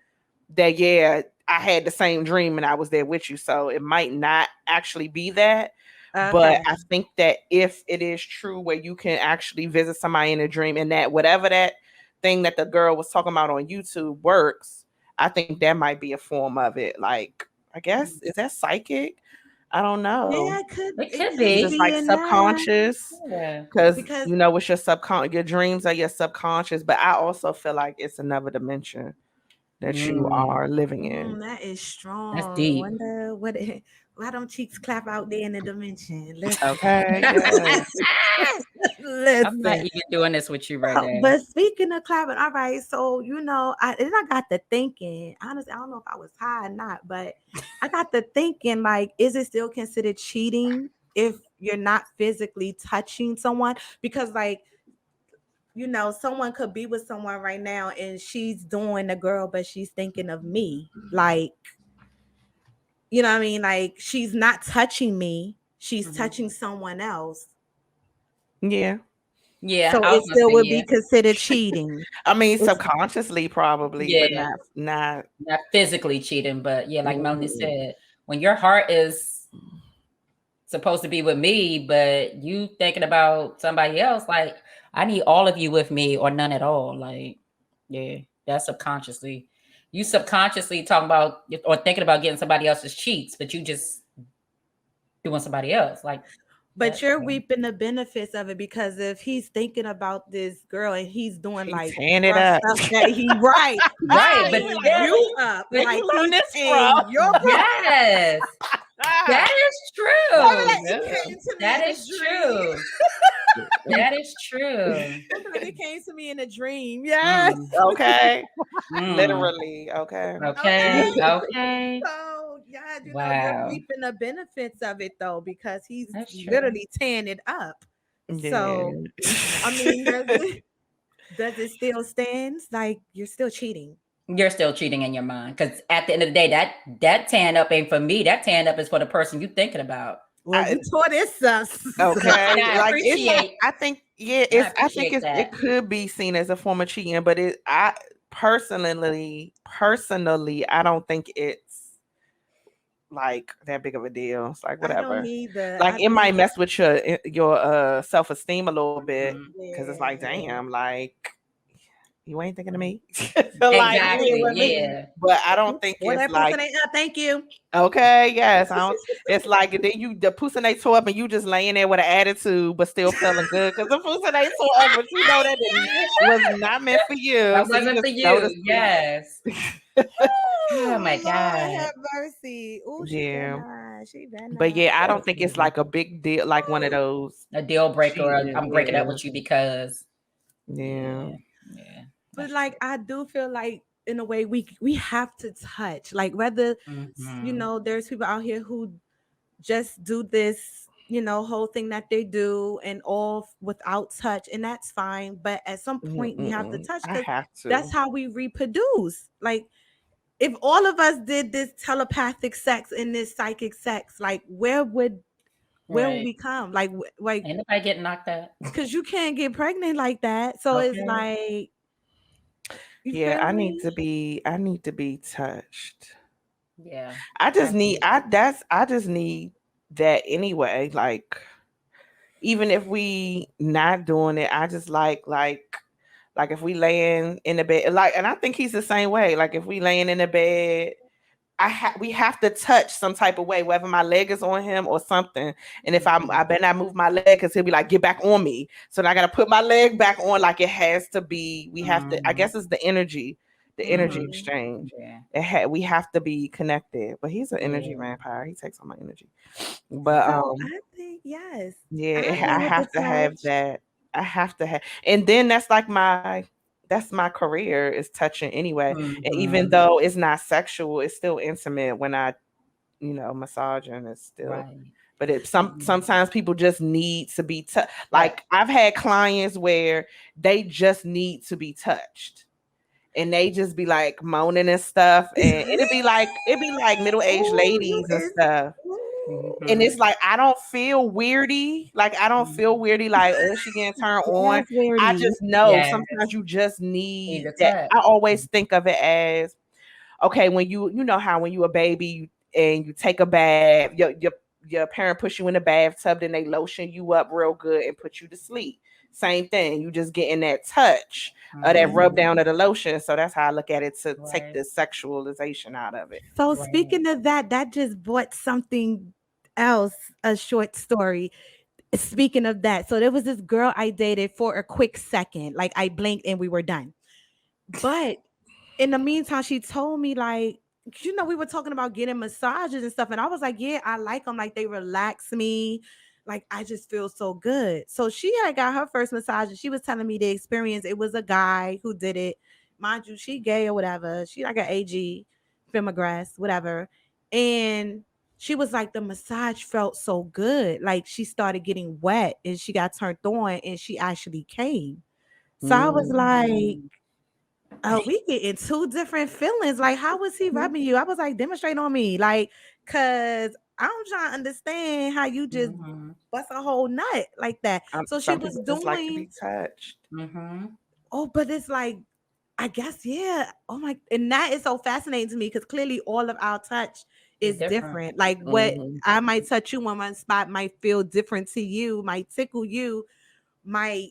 that, yeah, I had the same dream and I was there with you. So it might not actually be that. But Okay. I think that if it is true where you can actually visit somebody in a dream, and that whatever that thing that the girl was talking about on YouTube works, I think that might be a form of it. Like, I guess, is that psychic? I don't know. Yeah, It it could could Is be. it be like in that subconscious? Yeah. Because because it's your subconscious. Your dreams are your subconscious, but I also feel like it's another dimension that you Mm, are living in. that is that's strong. deep. Wonder why don't cheeks clap out there in the dimension? Okay, yeah. I'm not Listen. even doing this with you right now. But speaking of clapping, all right. So I got the thinking. Honestly, I don't know if I was high or not, but I got the thinking. Like, is it still considered cheating if you're not physically touching someone? Because, like, someone could be with someone right now and she's doing the girl, but she's thinking of me. Like, you know what I mean? Like, she's not touching me; she's Mhm. touching someone else. Yeah. Yeah, So I was it gonna still say would yeah. be considered cheating. I mean, It's subconsciously probably, but Yeah, not. not physically cheating, but yeah, like Melanie Mhm. said, when your heart is supposed to be with me, but you thinking about somebody else, like I need all of you with me or none at all. Like, yeah, that's subconsciously. You subconsciously talking about or thinking about getting somebody else's cheeks, but you just doing somebody else. Like But that. you're reaping the benefits of it because if he's thinking about this girl and he's doing He's like tearing it rough up. stuff that he's Right, but tearing yeah, you up, Where like you learn he's this tearing your from? yes, that is Tell true. me that Yeah. it came to me That in a is dream. true. That is true. Like it came to me in a dream. Yes. Mm, Okay. mm. Literally. Okay. Okay. Okay. Okay. So yeah, you're Wow. reaping the benefits of it though, because he's That's true. literally tearing it up. Yeah. So I mean, does it still stands? Like you're still cheating. You're still cheating in your mind because at the end of the day, that tan up ain't for me. That tan up is for the person you thinking about. Well, I, you taught us And okay. I Like appreciate. I think yeah, I it's appreciate it that. could be seen as a form of cheating, but I personally I don't think it's like that big of a deal. It's like I don't whatever. either. Like I it might think mess with your self-esteem a little bit, Mhm. because it's like, yeah. damn, like you ain't thinking of me. So like, Exactly. Really. Yeah. but I don't think Or it's that like, person ain't thank you. okay, yes, I don't. It's like then the pussy they tore up and you just laying there with an attitude, but still feeling good because the pussy they tore up, but you know that was not meant for you. That So you wasn't for just go to you. sleep. Yes. Oh my Oh, Lord God. have mercy. Oh, she been Yeah, nice. She been but yeah, I don't nice. think it's like a big deal, like one of those A deal breaker. Or cheating. I'm breaking up Yeah, with you because. yeah. Yeah. Yeah. But That's like I do feel like in a way we have to touch. Like whether true. Hmm. there's people out here who just do this, whole thing that they do and all without touch, and that's fine. But at some point we have to Mm-mm. touch I because have that's to. how we reproduce. Like if all of us did this telepathic sex and this psychic sex, like where would Right. we come? Like Ain't nobody getting knocked out. because you can't get pregnant like that. So it's Okay. like, you Yeah, feel me? I need to be touched. Yeah. I I just need agree. I just need that anyway. Like even if we not doing it, I just like Like if we laying in the bed, like, and I think he's the same way. Like if we laying in the bed, we have to touch some type of way, whether my leg is on him or something. And if I better not move my leg, because he'll be like, get back on me. So then I gotta put my leg back on. Like it has to be. We have to. I guess it's the energy exchange. We have to be connected. But he's an energy vampire. He takes all my energy. But So I think yes. I I agree with the have to have touch. that. I have to have, and then that's my career is touching anyway. And even though it's not sexual, it's still intimate when I, massage, and it's still. But sometimes people just need to be touched. Like I've had clients where they just need to be touched. And they just be like moaning and stuff, and it'd be like middle-aged Oh, you ladies and is. stuff. And it's like I don't feel weirdy. Like I don't feel weirdy. Like she getting turned on. Yes, I weirdy. just know sometimes you just need the that. touch. I always think of it as okay when you know how when you a baby and you take a bath, your parent push you in the bathtub, then they lotion you up real good and put you to sleep. Same thing. You just getting that touch, that rub down of the lotion. So that's how I look at it to take the sexualization out of it. So speaking of that, that just brought something else, a short story. Speaking of that, so there was this girl I dated for a quick second. Like I blinked and we were done. But in the meantime, she told me like, we were talking about getting massages and stuff, and I was like, yeah, I like them. Like they relax me. Like I just feel so good. So she had got her first massage, and she was telling me the experience. It was a guy who did it. Mind you, she gay or whatever. She like an AG, femogress, whatever. And she was like, the massage felt so good. Like she started getting wet, and she got turned on, and she actually came. So I was like, oh, we get in two different feelings. Like, how was he rubbing you? I was like, demonstrate on me. Like, cause I'm trying to understand how you just bust a whole nut like that. So she Some was people just like to be doing, touched. oh, but it's like, I guess, yeah. Oh my, and that is so fascinating to me because clearly all of our touch is different. Like what I might touch you on one spot might feel different to you, might tickle you, might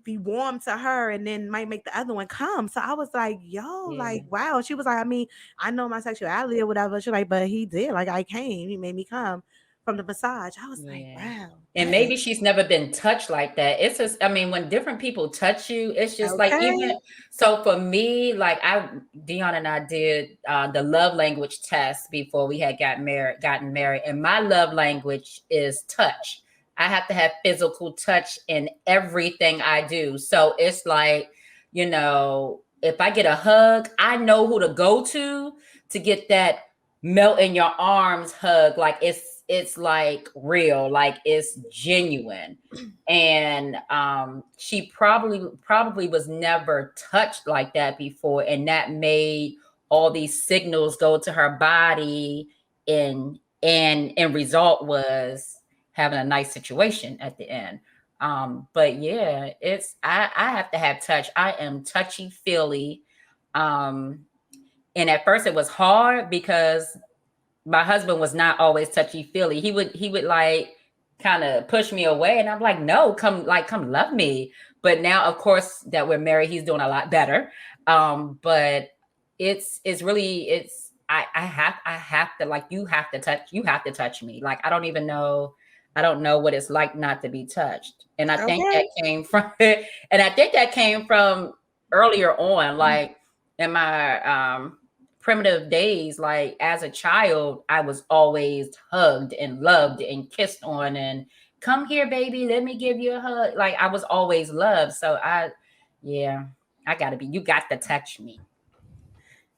be warm to her, and then might make the other one come. So I was like, yo, like, wow. She was like, I mean, I know my sexuality or whatever. She's like, but he did. Like, I came, he made me come from the massage. I was like, wow. And maybe she's never been touched like that. It's just, I mean, when different people touch you, it's just like even so for me, like Dion and I did the love language test before we had gotten married, and my love language is touch. I have to have physical touch in everything I do. So it's like, if I get a hug, I know who to go to get that melt in your arms hug. Like it's like real, like it's genuine. And she probably was never touched like that before, and that made all these signals go to her body, and result was having a nice situation at the end. But yeah, I have to have touch. I am touchy feely. And at first it was hard because my husband was not always touchy feely. He would like kind of push me away, and I'm like, no, come love me. But now, of course, that we're married, he's doing a lot better. But it's really I have to, like, you have to touch me. Like I don't know what it's like not to be touched. And I think that came from and I think that came from earlier on, like in my primitive days. Like as a child, I was always hugged and loved and kissed on, and come here, baby, let me give you a hug. Like I was always loved. So you got to touch me.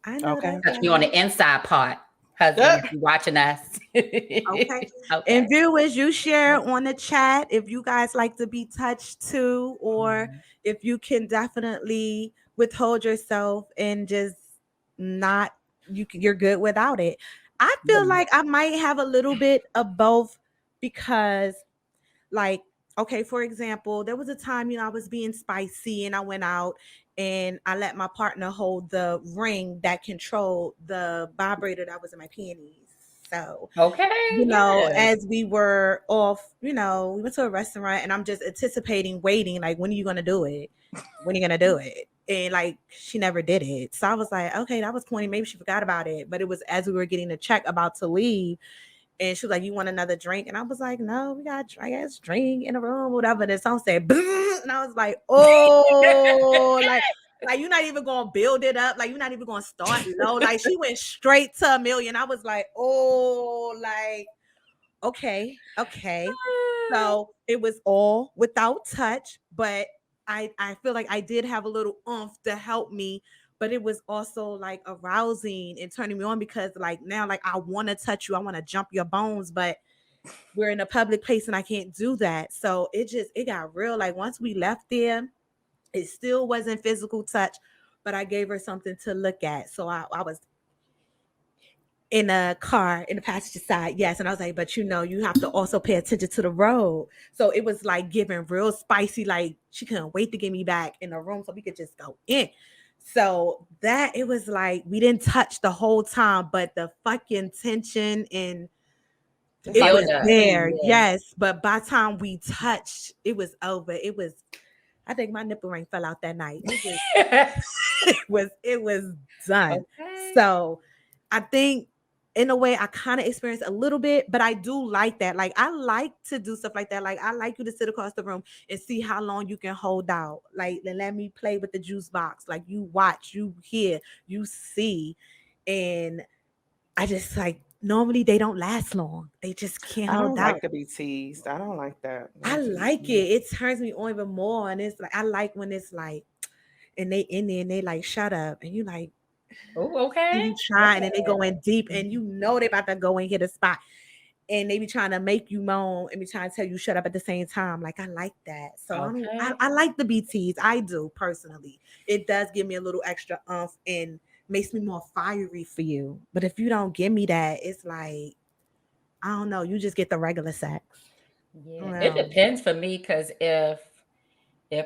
I know that's Touch me on the inside part. Husband, if you're watching us. Okay. And viewers, you share on the chat if you guys like to be touched too, or if you can definitely withhold yourself and just not, you're good without it. I feel like I might have a little bit of both because, like, okay, for example, there was a time, I was being spicy and I went out and I let my partner hold the ring that controlled the vibrator that was in my panties. So, Okay, yes. as we were off, we went to a restaurant and I'm just anticipating, waiting, like, when are you going to do it? When are you going to do it? And like, she never did it. So I was like, okay, that was corny. Maybe she forgot about it. But it was as we were getting the check about to leave. And she was like, you want another drink? And I was like, no, we got I guess drink in the room, whatever. And the song said, boom. And I was like, oh, like you're not even gonna build it up, like you're not even gonna start low. Like she went straight to a million. I was like, oh, like, okay. So it was all without touch, but I feel like I did have a little oomph to help me, but it was also like arousing and turning me on because like now, like I want to touch you, I want to jump your bones, but we're in a public place and I can't do that. So it got real. Like once we left there, it still wasn't physical touch, but I gave her something to look at. So I was in a car in the passenger side, yes, and I was like, but you have to also pay attention to the road. So it was like giving real spicy, like she couldn't wait to get me back in the room so we could just go in. So that it was like we didn't touch the whole time, but the fucking tension and it was there, yes. But by the time we touched, it was over. I think my nipple ring fell out that night. It was done. Okay. So I think in a way I kind of experienced a little bit, but I do like that. Like I like to do stuff like that. Like I like you to sit across the room and see how long you can hold out. Like let me play with the juice box. Like you watch, you hear, you see. And I just like normally they don't last long. They just can't I don't hold out. like to be teased. I don't like that. I like it. It turns me on even more. And it's like I like when it's like and they in there and they like shut up and you like Oh, okay. you trying and they going deep and they about to go and hit a spot and they be trying to make you moan and be trying to tell you shut up at the same time. Like I like that. So Okay. I like the BTs. I do personally. It does give me a little extra umph and makes me more fiery for you. But if you don't give me that, it's like I don't know. You just get the regular sex. Yeah, it depends for me because if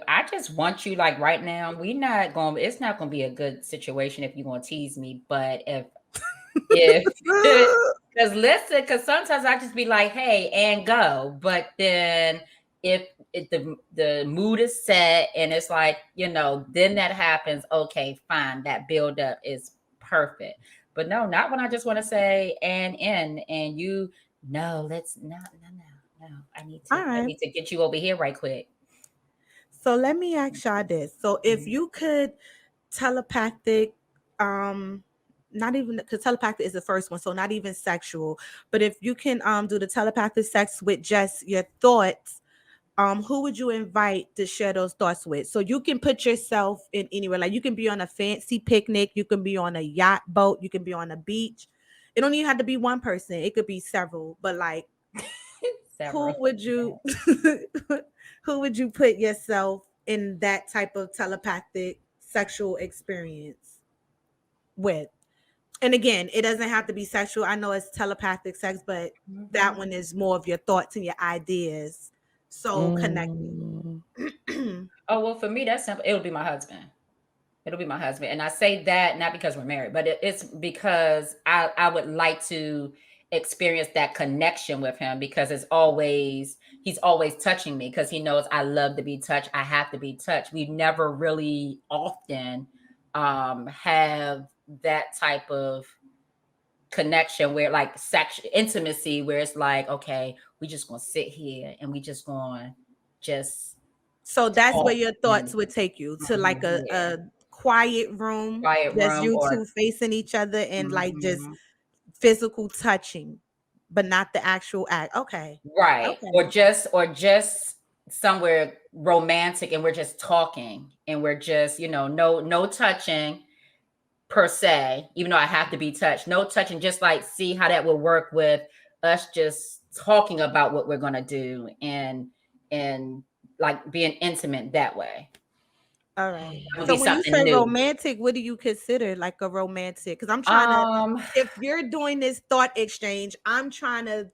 I just want you like right now, it's not gonna be a good situation if you're gonna tease me. But if because sometimes I just be like, hey, and go. But then if the mood is set and it's like, then that happens, okay, fine. That build up is perfect. But no, not when I just want to say and let's not no. I need to get you over here right quick. So let me ask y'all this. So if you could telepathic, not even because telepathic is the first one, so not even sexual, but if you can do the telepathic sex with just your thoughts, who would you invite to share those thoughts with? So you can put yourself in anywhere. Like you can be on a fancy picnic, you can be on a yacht boat, you can be on a beach. It don't even have to be one person, it could be several, but like who would you who would you put yourself in that type of telepathic sexual experience with? And again, it doesn't have to be sexual. I know it's telepathic sex, but that one is more of your thoughts and your ideas. So connecting. Oh, well, for me, that's simple. It'll be my husband. And I say that not because we're married, but it's because I would like to experience that connection with him because he's always touching me because he knows I love to be touched. I have to be touched. We never really often have that type of connection where like sexual intimacy where it's like, okay, we just gonna sit here and we just gonna just so that's where your thoughts would take you to like a quiet room just you two facing each other and like just physical touching but not the actual act. Okay, right. Or just somewhere romantic and we're just talking and we're just no touching per se, even though I have to be touched, no touching, just like see how that will work with us just talking about what we're going to do and like being intimate that way. All right. So when you say romantic, what do you consider like a romantic? Because I'm trying to, if you're doing this thought exchange, I'm trying to.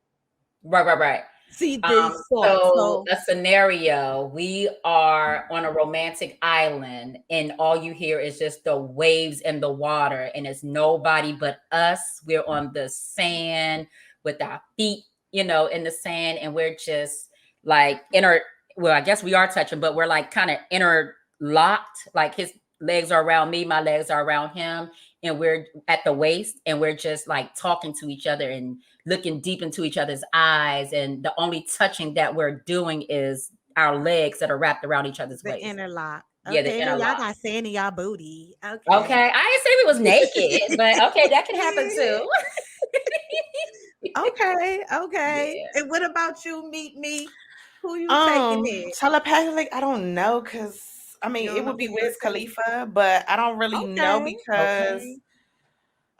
Right. See this thought. So So a scenario, we are on a romantic island and all you hear is just the waves and the water and it's nobody but us. We're on the sand with our feet, in the sand and we're just like well, I guess we are touching, but we're like kind of interlocked. Like his legs are around me, my legs are around him, and we're at the waist and we're just like talking to each other and looking deep into each other's eyes. And the only touching that we're doing is our legs that are wrapped around each other's the waist. interlock. Yeah, the Okay, then y'all interlock. got sand in y'all booty. Okay. Okay. I didn't say we was naked, but okay, that can happen too. Okay, okay. Yeah. And what about you, Meet Me? Who you taking it? Telepathic, I don't know, because I You mean it don't know would be who you Wiz take? Khalifa, but I don't really know Okay, because okay.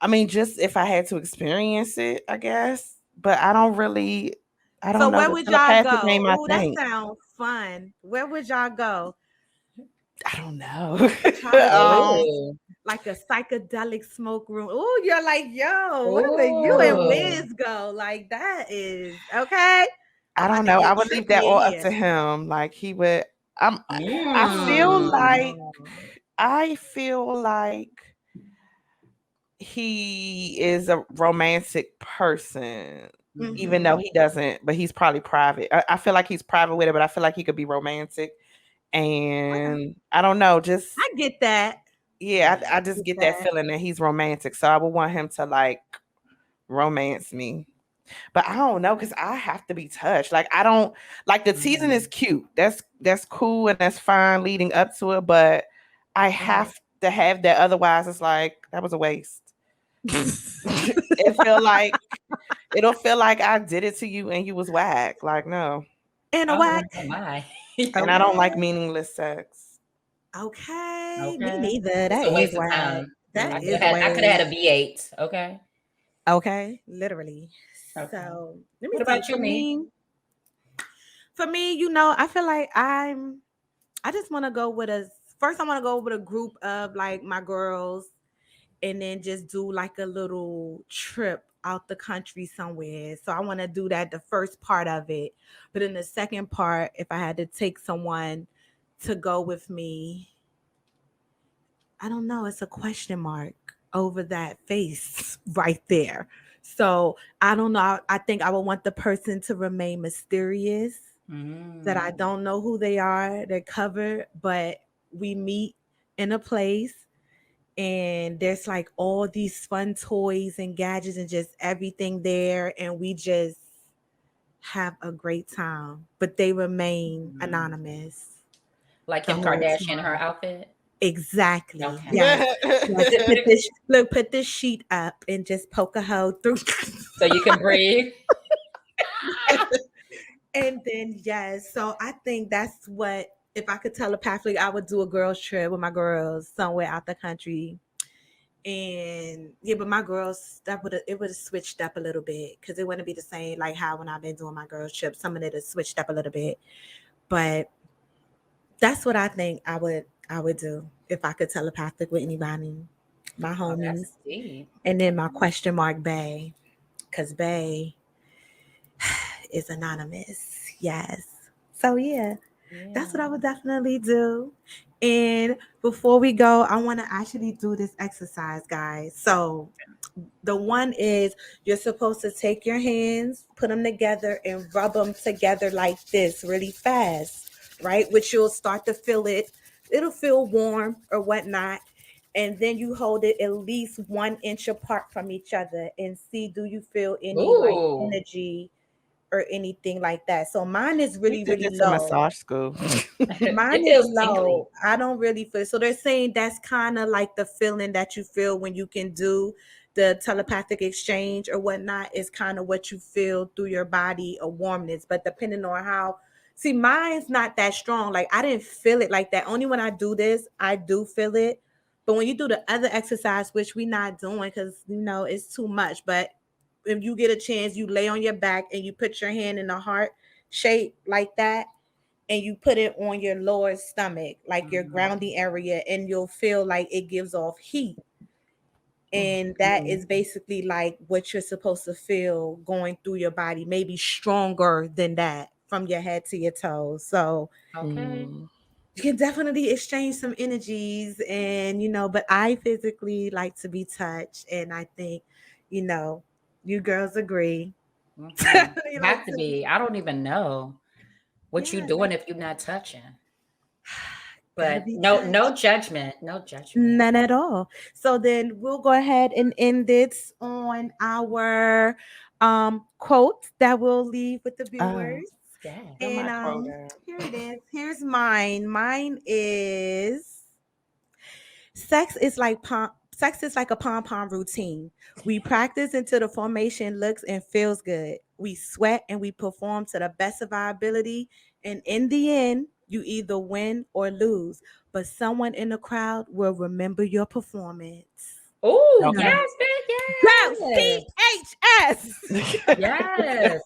I mean just if I had to experience it, I guess. But I So don't know. where The would y'all telepathic go? ain't my Oh, that thing. sounds fun. Where would y'all go? I don't know. Try to go um, Oh. like a psychedelic smoke room. Oh, you're like, yo, what are you and Oh. Wiz go? Like that is okay. I'm I about don't to know. I get would leave that trippy in all up to here. him. Like he would. I feel like Mm. I feel like he is a romantic person, even though Mm-hmm. Mhm. he doesn't. But he's probably private. I feel like he's private with it, but I feel like he could be romantic. And I don't know. Just I get that. yeah, Yeah. I just Get get that that. feeling that he's romantic. So I would want him to like romance me. But I don't know because I have to be touched. Like I don't like the teasing is Mhm. cute. That's cool and that's fine leading up to it. But I Mhm. have to have that. Otherwise, it's like that was a waste. it feel like it'll feel like I did it to you and you was whack. Like no. And a Oh, what? oh my. And I don't like Okay. meaningless sex. Okay. Me Okay. neither. It's That a is waste of whack. time. That I Mm. could have is had I could have whack. had a V8. Okay. Okay. Literally. Okay. So let me What see. about you, me? For me, I feel like I just want to go with first I want to go with a group of like my girls and then just do like a little trip out the country somewhere. So I want to do that the first part of it. But in the second part, if I had to take someone to go with me, I don't know, it's a question mark over that face right there. So I don't know. I think I would want the person to remain mysterious, that I Mm. don't know who they are. They're covered, but we meet in a place and there's like all these fun toys and gadgets and just everything there. And we just have a great time, but they remain Mm. anonymous Like the Kim whole Kardashian, her time. outfit. Exactly. Okay. Yes. Yes. Put this sheet up and just poke a hole through. So you can breathe. And then yes, so I think that's what, if I could telepathically, I would do a girls trip with my girls somewhere out the country. And yeah, but my girls, it would have switched up a little bit because it wouldn't be the same like how when I've been doing my girls trip. Some of it has switched up a little bit, but that's what I think I would do if I could telepathic with anybody, my Oh, that's homies, deep. and then my question mark Bay, because Bay is anonymous. Yes. So yeah, that's what Yeah. I would definitely do. And before we go, I want to actually do this exercise, guys. So the one is you're supposed to take your hands, put them together, and rub them together like this really fast, right? Which you'll start to feel it. It'll feel warm or whatnot. And then you hold it at least 1 inch apart from each other and see, do you feel any like Ooh. energy or anything like that? So mine is We really, did really this in low. massage school. Mine It is feels tingly. low. I don't really feel. So they're saying that's kind of like the feeling that you feel when you can do the telepathic exchange or whatnot, is kind of what you feel through your body, a warmness. But depending on how, see, mine's not that strong. Like I didn't feel it like that. Only when I do this, I do feel it. But when you do the other exercise, which we not doing because it's too much. But if you get a chance, you lay on your back and you put your hand in the heart shape like that, and you put it on your lower stomach, like your Mhm. grounding area, and you'll feel like it gives off heat. And that is basically like what you're supposed to feel going through your body, maybe stronger than that from your head to your toes. So Okay. you can definitely exchange some energies, and but I physically like to be touched, and I think you know you girls agree. You like Have to to be, be. I don't even know what you yeah, doing if you're not touching. gotta But be no touched. judgment. No judgment. None at all. So then we'll go ahead and end this on our quote that we'll leave with the Oh, viewers. Yeah. where And my quote here it is. Here's mine. Mine is sex is like a pom pom routine. We practice until the formation looks and feels good. We sweat and we perform to the best of our ability. And in the end, you either win or lose, but someone in the crowd will remember your performance. Oh, Okay. yes, Go bitch. CHS. Yes. Yes.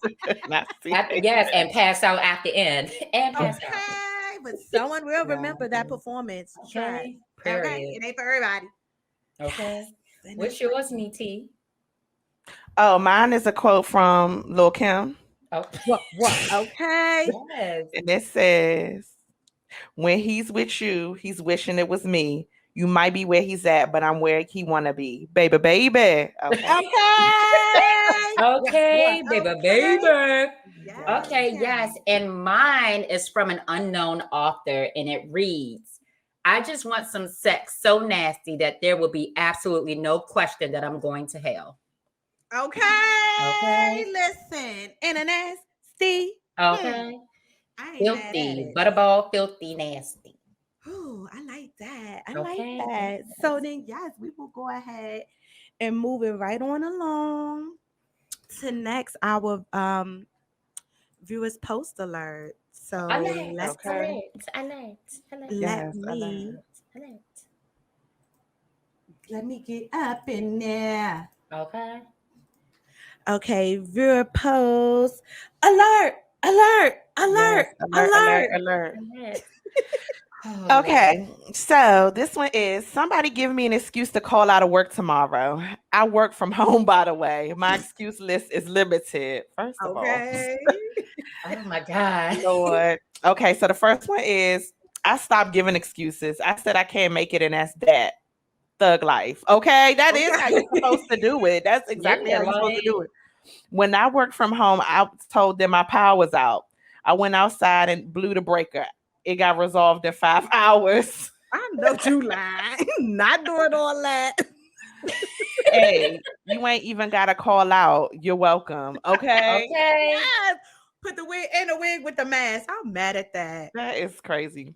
Not see. Yes, and pass out at the end. And pass out. Okay, but someone will Yeah. remember that performance. Trust. Okay. Okay, Period. it ain't for everybody. Okay. And What's it's yours, Niti? Oh, mine is a quote from Lil Kim, Oh, what? Okay. yes. and it says, "When he's with you, he's wishing it was me. You might be where he's at, but I'm where he wanna be, baby, baby." Okay. Okay. What? Okay, baby, Okay. baby. Yes. Okay, yes. Yes. And mine is from an unknown author, and it reads, I just want some sex so nasty that there will be absolutely no question that I'm going to hell. Okay. Okay. Listen. Internet. See. Okay. I ain't mad at Filthy, it. butterball, filthy, nasty. Oh, I like that. I like Okay. that. So then, yes, we will go ahead and move it right on along to next our viewers post alert. So Alert, Okay. alert, let Yes, I me know. alert. let me get up in there. Okay. Okay, viewer post alert, alert, Yes, alert, alert, alert, alert. alert. Alert. Oh, Lord. Okay, so this one is somebody give me an excuse to call out of work tomorrow. I work from home, by the way. My excuse list is limited, first of all. Okay. Oh, my God. Lord. Okay, so the first one is I stopped giving excuses. I said I can't make it, and that's that. Thug life. Okay, that is how you're Okay. supposed to do it. That's exactly Yeah, how you're supposed to like, do it. When I worked from home, I told them my power was out. I went outside and blew the breaker. It got resolved in 5 hours. I know you lying. Not doing all that. Hey, you ain't even got to call out. You're welcome. Okay. okay. Yes. Put the wig in the wig with the mask. I'm mad at that. That is crazy.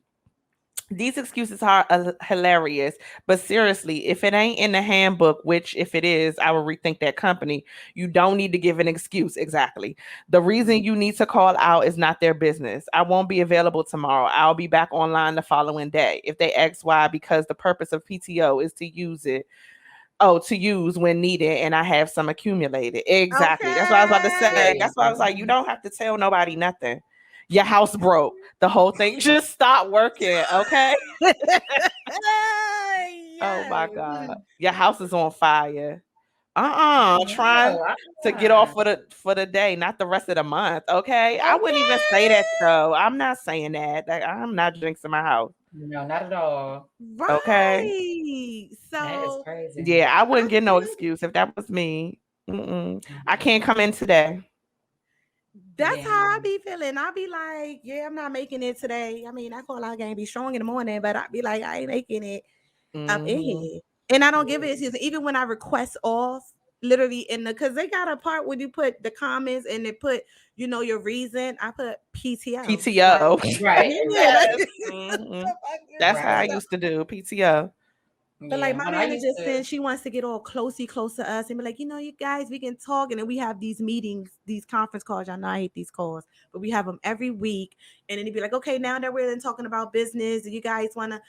These excuses are hilarious, but seriously, if it ain't in the handbook, which if it is, I will rethink that company. You don't need to give an excuse. Exactly. The reason you need to call out is not their business. I won't be available tomorrow. I'll be back online the following day. If they ask why, because the purpose of PTO is to use it. Oh, to use when needed, and I have some accumulated. Exactly. That's what I was about to say. Okay. That's why I was like, you don't have to tell nobody nothing. Your house broke. The whole thing just stopped working. Okay. Oh my Yes. God. Your house is on fire. Trying No, I'm to get off not. for the day, not the rest of the month. Okay. I wouldn't even say that Okay. though. I'm not saying that. Like, I'm not jinxing my house. No, not at all. Okay. Right. That is So crazy. Yeah, I I wouldn't get no feel like excuse if that was me. I can't come in today. that's Yeah. how I be feeling. I be like, yeah, I'm not making it today. I mean, I call out game be strong in the morning, but I be like, I ain't making it up in Mhm. here. And I don't give it excuse. Even when I request off, literally in the because they got a part where you put the comments and they put, your reason. I put PTO. Like, PTO. Right, yeah, exactly. Yes. that's Mhm. That's how I Right. used to do PTO. But like Yeah. my When I used manager to, said she wants to get all close to us and be like, you guys, we can talk. And then we have these meetings, these conference calls. I know I hate these calls, but we have them every week. And then he'd be like, okay, now that we're then talking about business, do you guys want to,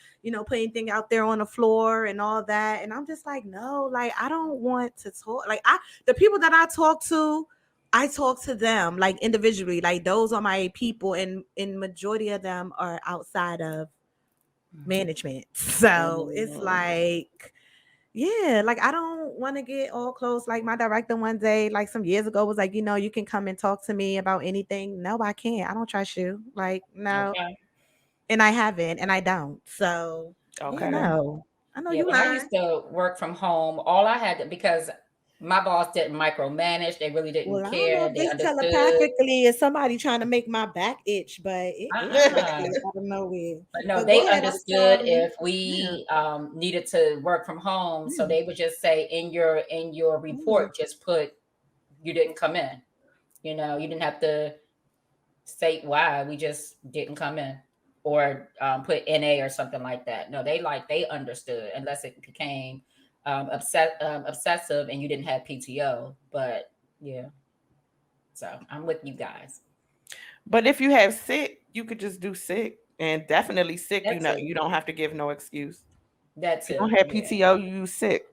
put anything out there on the floor and all that? And I'm just like, no, like I don't want to talk. Like the people that I talk to them like individually, like those are my people, and majority of them are outside of management. So it's Mhm. like, Yeah, like I don't want to get all close. Like my director one day, like some years ago, was like, you can come and talk to me about anything. No, I can't. I don't trust you. Like, no. Okay. And I haven't, and I don't. So, yeah, Okay. no. I know Yeah, you when I lying. used to work from home, all I had to, because my boss didn't micromanage, they really didn't Well, I don't know care, if they this understood. telepathically is somebody trying to make my back itch, but it Uh-uh. appears out of nowhere. But no, But go they ahead. I'm understood sorry. if Yeah. we needed to work from home. So Mm, they would just say in your mm. report, just put you didn't come in. You didn't have to state why. We just didn't come in, or put NA or something like that. No, they understood unless it became obsessive and you didn't have PTO. But yeah, so I'm with you guys. But if you have sick, you could just do sick, and definitely sick. That's it. You don't have to give no excuse. That's If you don't it. have Yeah, PTO, you use sick.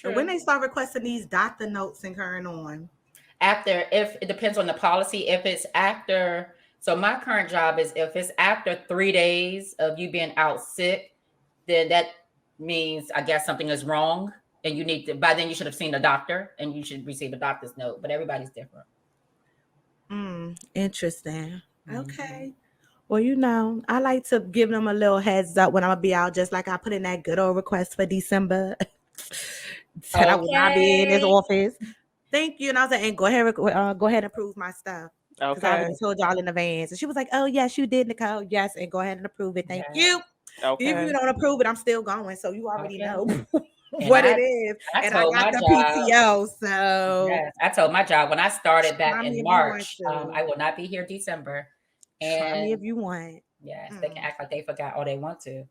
And when true. they start requesting these doctor notes and carrying on, After, if it depends on the policy, if it's after, so my current job is if it's after 3 days of you being out sick, then that means I guess something is wrong, and you need to, by then you should have seen a doctor and you should receive a doctor's note, but everybody's different. interesting. Mhm. Okay. Well, I like to give them a little heads up when I'm gonna be out, just like I put in that good old request for December. Said I will not be in this Okay. office. Thank you. And I was like, and go ahead and approve my stuff. Because I Okay. already told y'all in advance. And she was like, oh, yes, you did, Nicole. Yes, and go ahead and approve it. Thank Yeah. you. Even if Okay. you don't approve it, I'm still going. So you already Okay. know And what it is. I And I told got my the job, PTO. So yes, I told my job when I started back try me in if you want March, to. I will not be here December. Try me And if you want. yes, they can Mm. act like they forgot all they want to.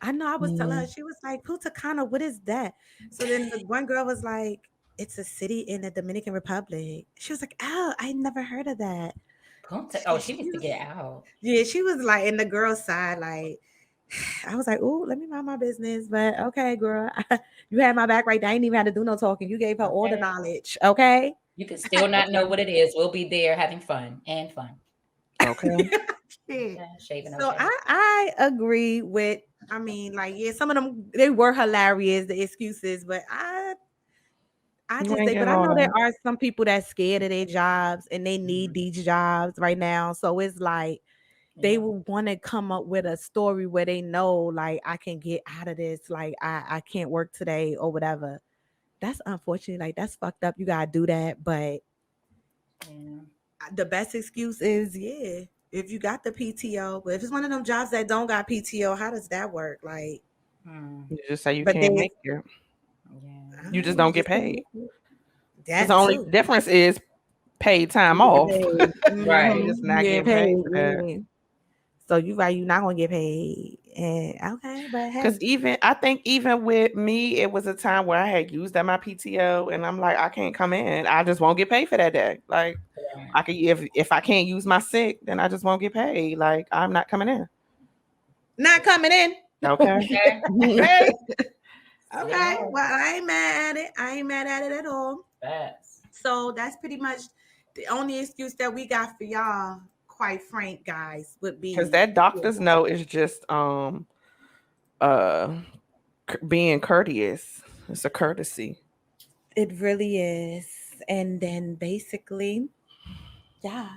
I know I was telling her, Mm. she was like, Punta Cana, what is that? So then the one girl was like, it's a city in the Dominican Republic. She was like, oh, I never heard of that. Punta, She, oh, she she needs to was, get out. yeah, she was like in the girl's side, like, I was like, oh, let me mind my business. But okay, girl, you had my back right there. I didn't even have to do no talking. You gave her all the Okay. knowledge. Okay. You can still not know Okay. what it is. We'll be there having fun and fun. Okay. Yeah. Okay. Shaving no So shade. I agree with, I mean, like, yeah, some of them they were hilarious, the excuses, but I You just ain't think, but getting I all know there that. are some people that's scared of their jobs and they need Mhm. these jobs right now. So it's like they Yeah. will want to come up with a story where they know, like, I can get out of this, like I can't work today or whatever. That's unfortunate. Like that's fucked up. You gotta do that. But Yeah. the best excuse is, yeah, if you got the PTO. But if it's one of them jobs that don't got PTO, how does that work? Like, Hmm. You just say you but can't they, make it. Yeah. You just you don't get just can't paid. make it. Because the That only too. difference is paid time You get off. paid. You Right. just not You get getting paid paid. for that. Yeah. So you right, you're not gonna get paid. And okay, but Because hey, I think even with me, it was a time where I had used up my PTO, and I'm like, I can't come in. I just won't get paid for that day. Like, Right. I could if I can't use my sick, then I just won't get paid. Like, I'm not coming in. not coming in. Okay. Okay. Okay. Say Okay. no. Well, I ain't mad at it. I ain't mad at it at all. Facts. So that's pretty much the only excuse that we got for y'all, quite frank, guys, would Because be, that doctor's note is just uh being courteous. It's a courtesy. it really is. And then basically, yeah.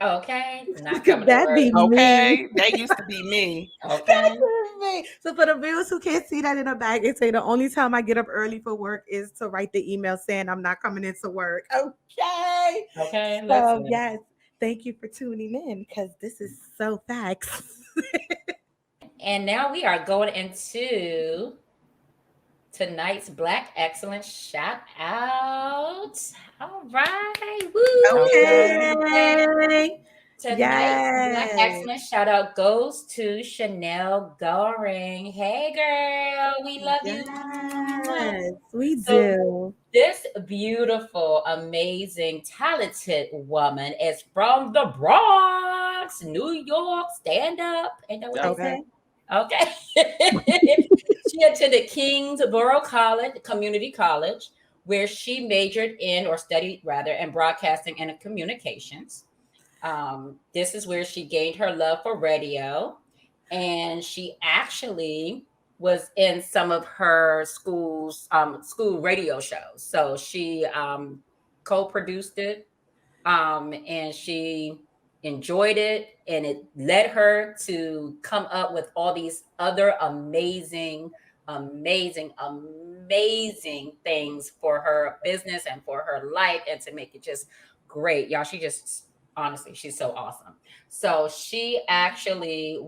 Okay. Not Could coming to that work. be me? Okay, that used to be me. Okay. So for the viewers who can't see that in the back, it say the only time I get up early for work is to write the email saying I'm not coming into work. Okay. Okay. So Listen. yes, thank you for tuning in because this is so facts. And now we are going into tonight's Black Excellence shout out. All right. Okay. Woo. Okay. Tonight's Black Yes. Excellence shout out goes to Chanel Goring. Hey, girl. We love you. Yes, we So, do. this beautiful, amazing, talented woman is from the Bronx, New York. Stand up. Ain't that what they Okay. say? Okay. Okay. She attended Kingsborough College, Community College, where she majored in, or studied rather, in broadcasting and communications. This is where she gained her love for radio. And she actually was in some of her school radio shows. So she co-produced it, and she enjoyed it, and it led her to come up with all these other amazing things for her business and for her life, and to make it just great, y'all. She just, honestly, she's so awesome. So she actually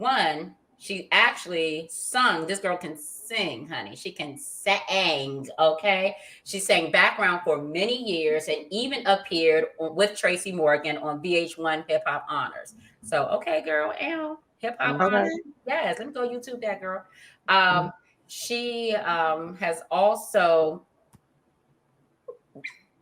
sung. This girl can sing, honey. She can sing, okay? She sang background for many years and even appeared with Tracy Morgan on VH1 Hip Hop Honors. So, okay, girl, Hip Hop Okay. Honors. Yes, let me go YouTube that girl. She has also,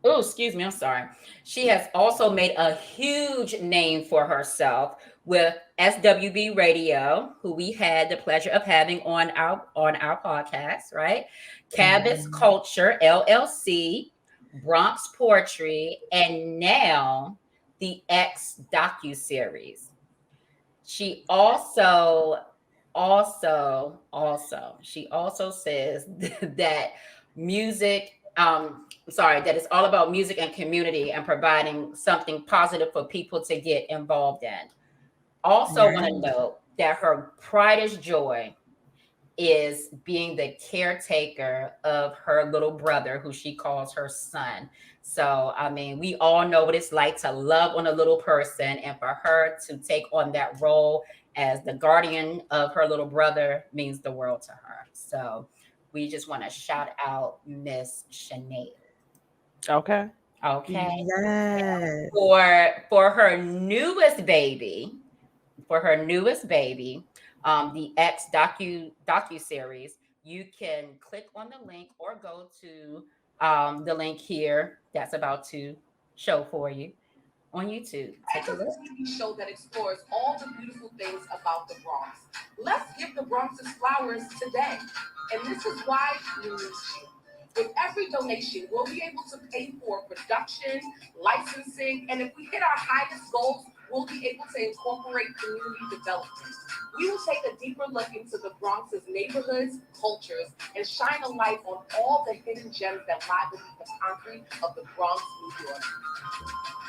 oh, excuse me, I'm sorry. She has also made a huge name for herself with SWB Radio, who we had the pleasure of having on our podcast, right? Cabot's Culture LLC, Bronx Poetry, and now the X docu-series. She she also says that music, sorry, that it's all about music and community and providing something positive for people to get involved in. Also want to note that her brightest joy is being the caretaker of her little brother, who she calls her son. So, I mean, we all know what it's like to love on a little person, and for her to take on that role as the guardian of her little brother means the world to her. So, we just want to shout out Miss Chanel. Okay. Okay. Yes. For her newest baby, the X docu series, you can click on the link or go to the link here that's about to show for you on YouTube. Take a look. It's a TV show that explores all the beautiful things about the Bronx. Let's give the Bronx its flowers today. And this is why we need you. With every donation, we'll be able to pay for production, licensing, and if we hit our highest goals, we'll be able to incorporate community development. We will take a deeper look into the Bronx's neighborhoods, cultures, and shine a light on all the hidden gems that lie beneath the concrete of the Bronx, New York.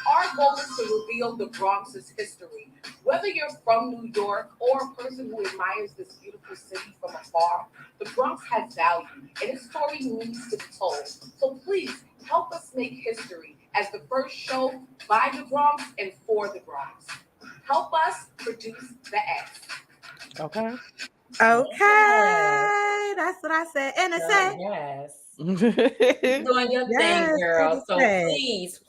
Our goal is to reveal the Bronx's history. Whether you're from New York or a person who admires this beautiful city from afar, the Bronx has value, and its story needs to be told. So please help us make history as the first show by the Bronx and for the Bronx. Help us produce the X. Okay. Okay. That's what I said. And I said, Yes. Doing your thing, girl. So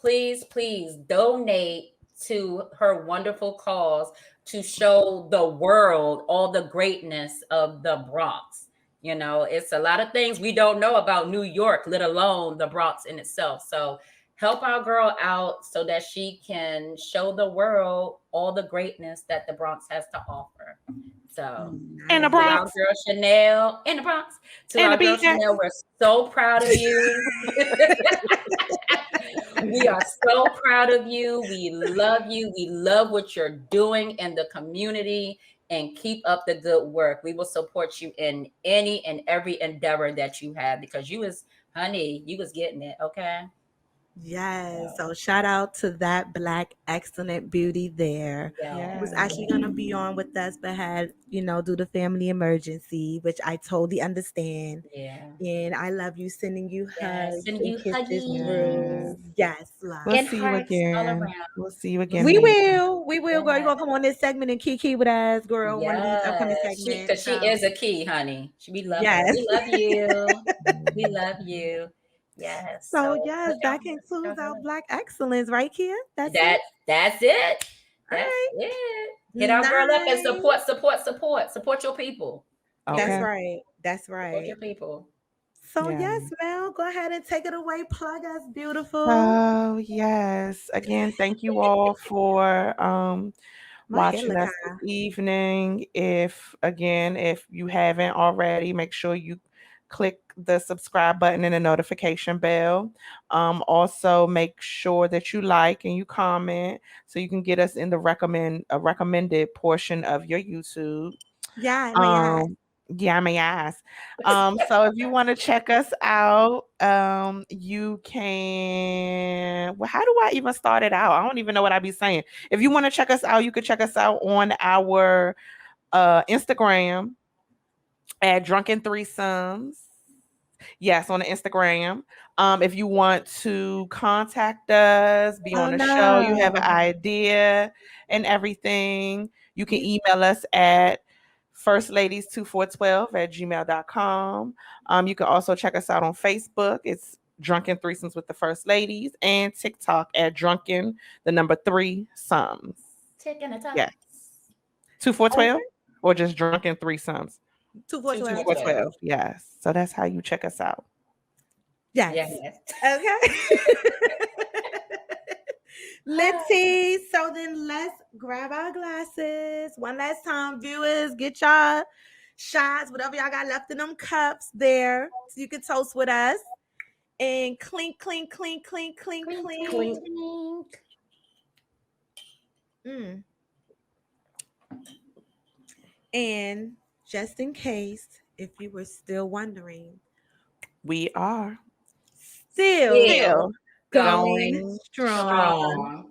please donate to her wonderful cause to show the world all the greatness of the Bronx. You know, it's a lot of things we don't know about New York, let alone the Bronx in itself. So help our girl out so that she can show the world all the greatness that the Bronx has to offer. So, in the to our Bronx, girl Chanel in the Bronx, to in our the girl BX. Chanel, we're so proud of you. We are so proud of you. We love you. We love what you're doing in the community, and keep up the good work. We will support you in any and every endeavor that you have, because you was getting it. Okay. yes. So shout out to that Black excellent beauty there. Yeah. Who was actually gonna be on with us, but had, due to family emergency, which I totally understand. Yeah. And I love you, sending you Yes. hugs Sending and you kisses huggies through. Yes, love. We'll and see you hearts all again. around. We'll see you again. We Meika. will. We will, girl. You're Yes. gonna come on this segment and kiki with us, girl, on one of these upcoming Yes, segments. because she is a key, honey. We love her. Yes. We love you. We love you. Yes. So So yes, look that out, concludes our girl. Black excellence, right, Kia? That's That it. that's it. All That's right. it. Hit our girl up and Nice. support your people. That's Okay. right. That's Support right. your people. So Yeah. yes, Mel, go ahead and take it away. Plug us, beautiful. Oh, yes. Again, thank you all for My hair watching look us this high. evening. If you haven't already, make sure you click the subscribe button and the notification bell. Also make sure that you like and you comment so you can get us in the recommended portion of your YouTube. Yeah, my yeah. Yeah, my ass. So if you want to check us out, you can. Well, how do I even start it out? I don't even know what I be saying. If you want to check us out, you can check us out on our Instagram at Drunken Threesomes. Yes, on the Instagram. If you want to contact us, be Oh on the show, you have an no. idea and everything, you can email us at firstladies2412@gmail.com. You can also check us out on Facebook. It's Drunken Threesomes with the First Ladies, and TikTok at Drunken the number 3 sums. Taking the top. Yes. 2412 or just Drunken Threesomes? 2412. 2412. Yes. So that's how you check us out. Yes. Yes. Okay. Let's see. So then let's grab our glasses. One last time, viewers, get y'all shots, whatever y'all got left in them cups there, so you can toast with us. And clink, clink, clink, clink, clink, clink. Clink. Mm. And just in case, if you were still wondering, We are still still going going strong. strong.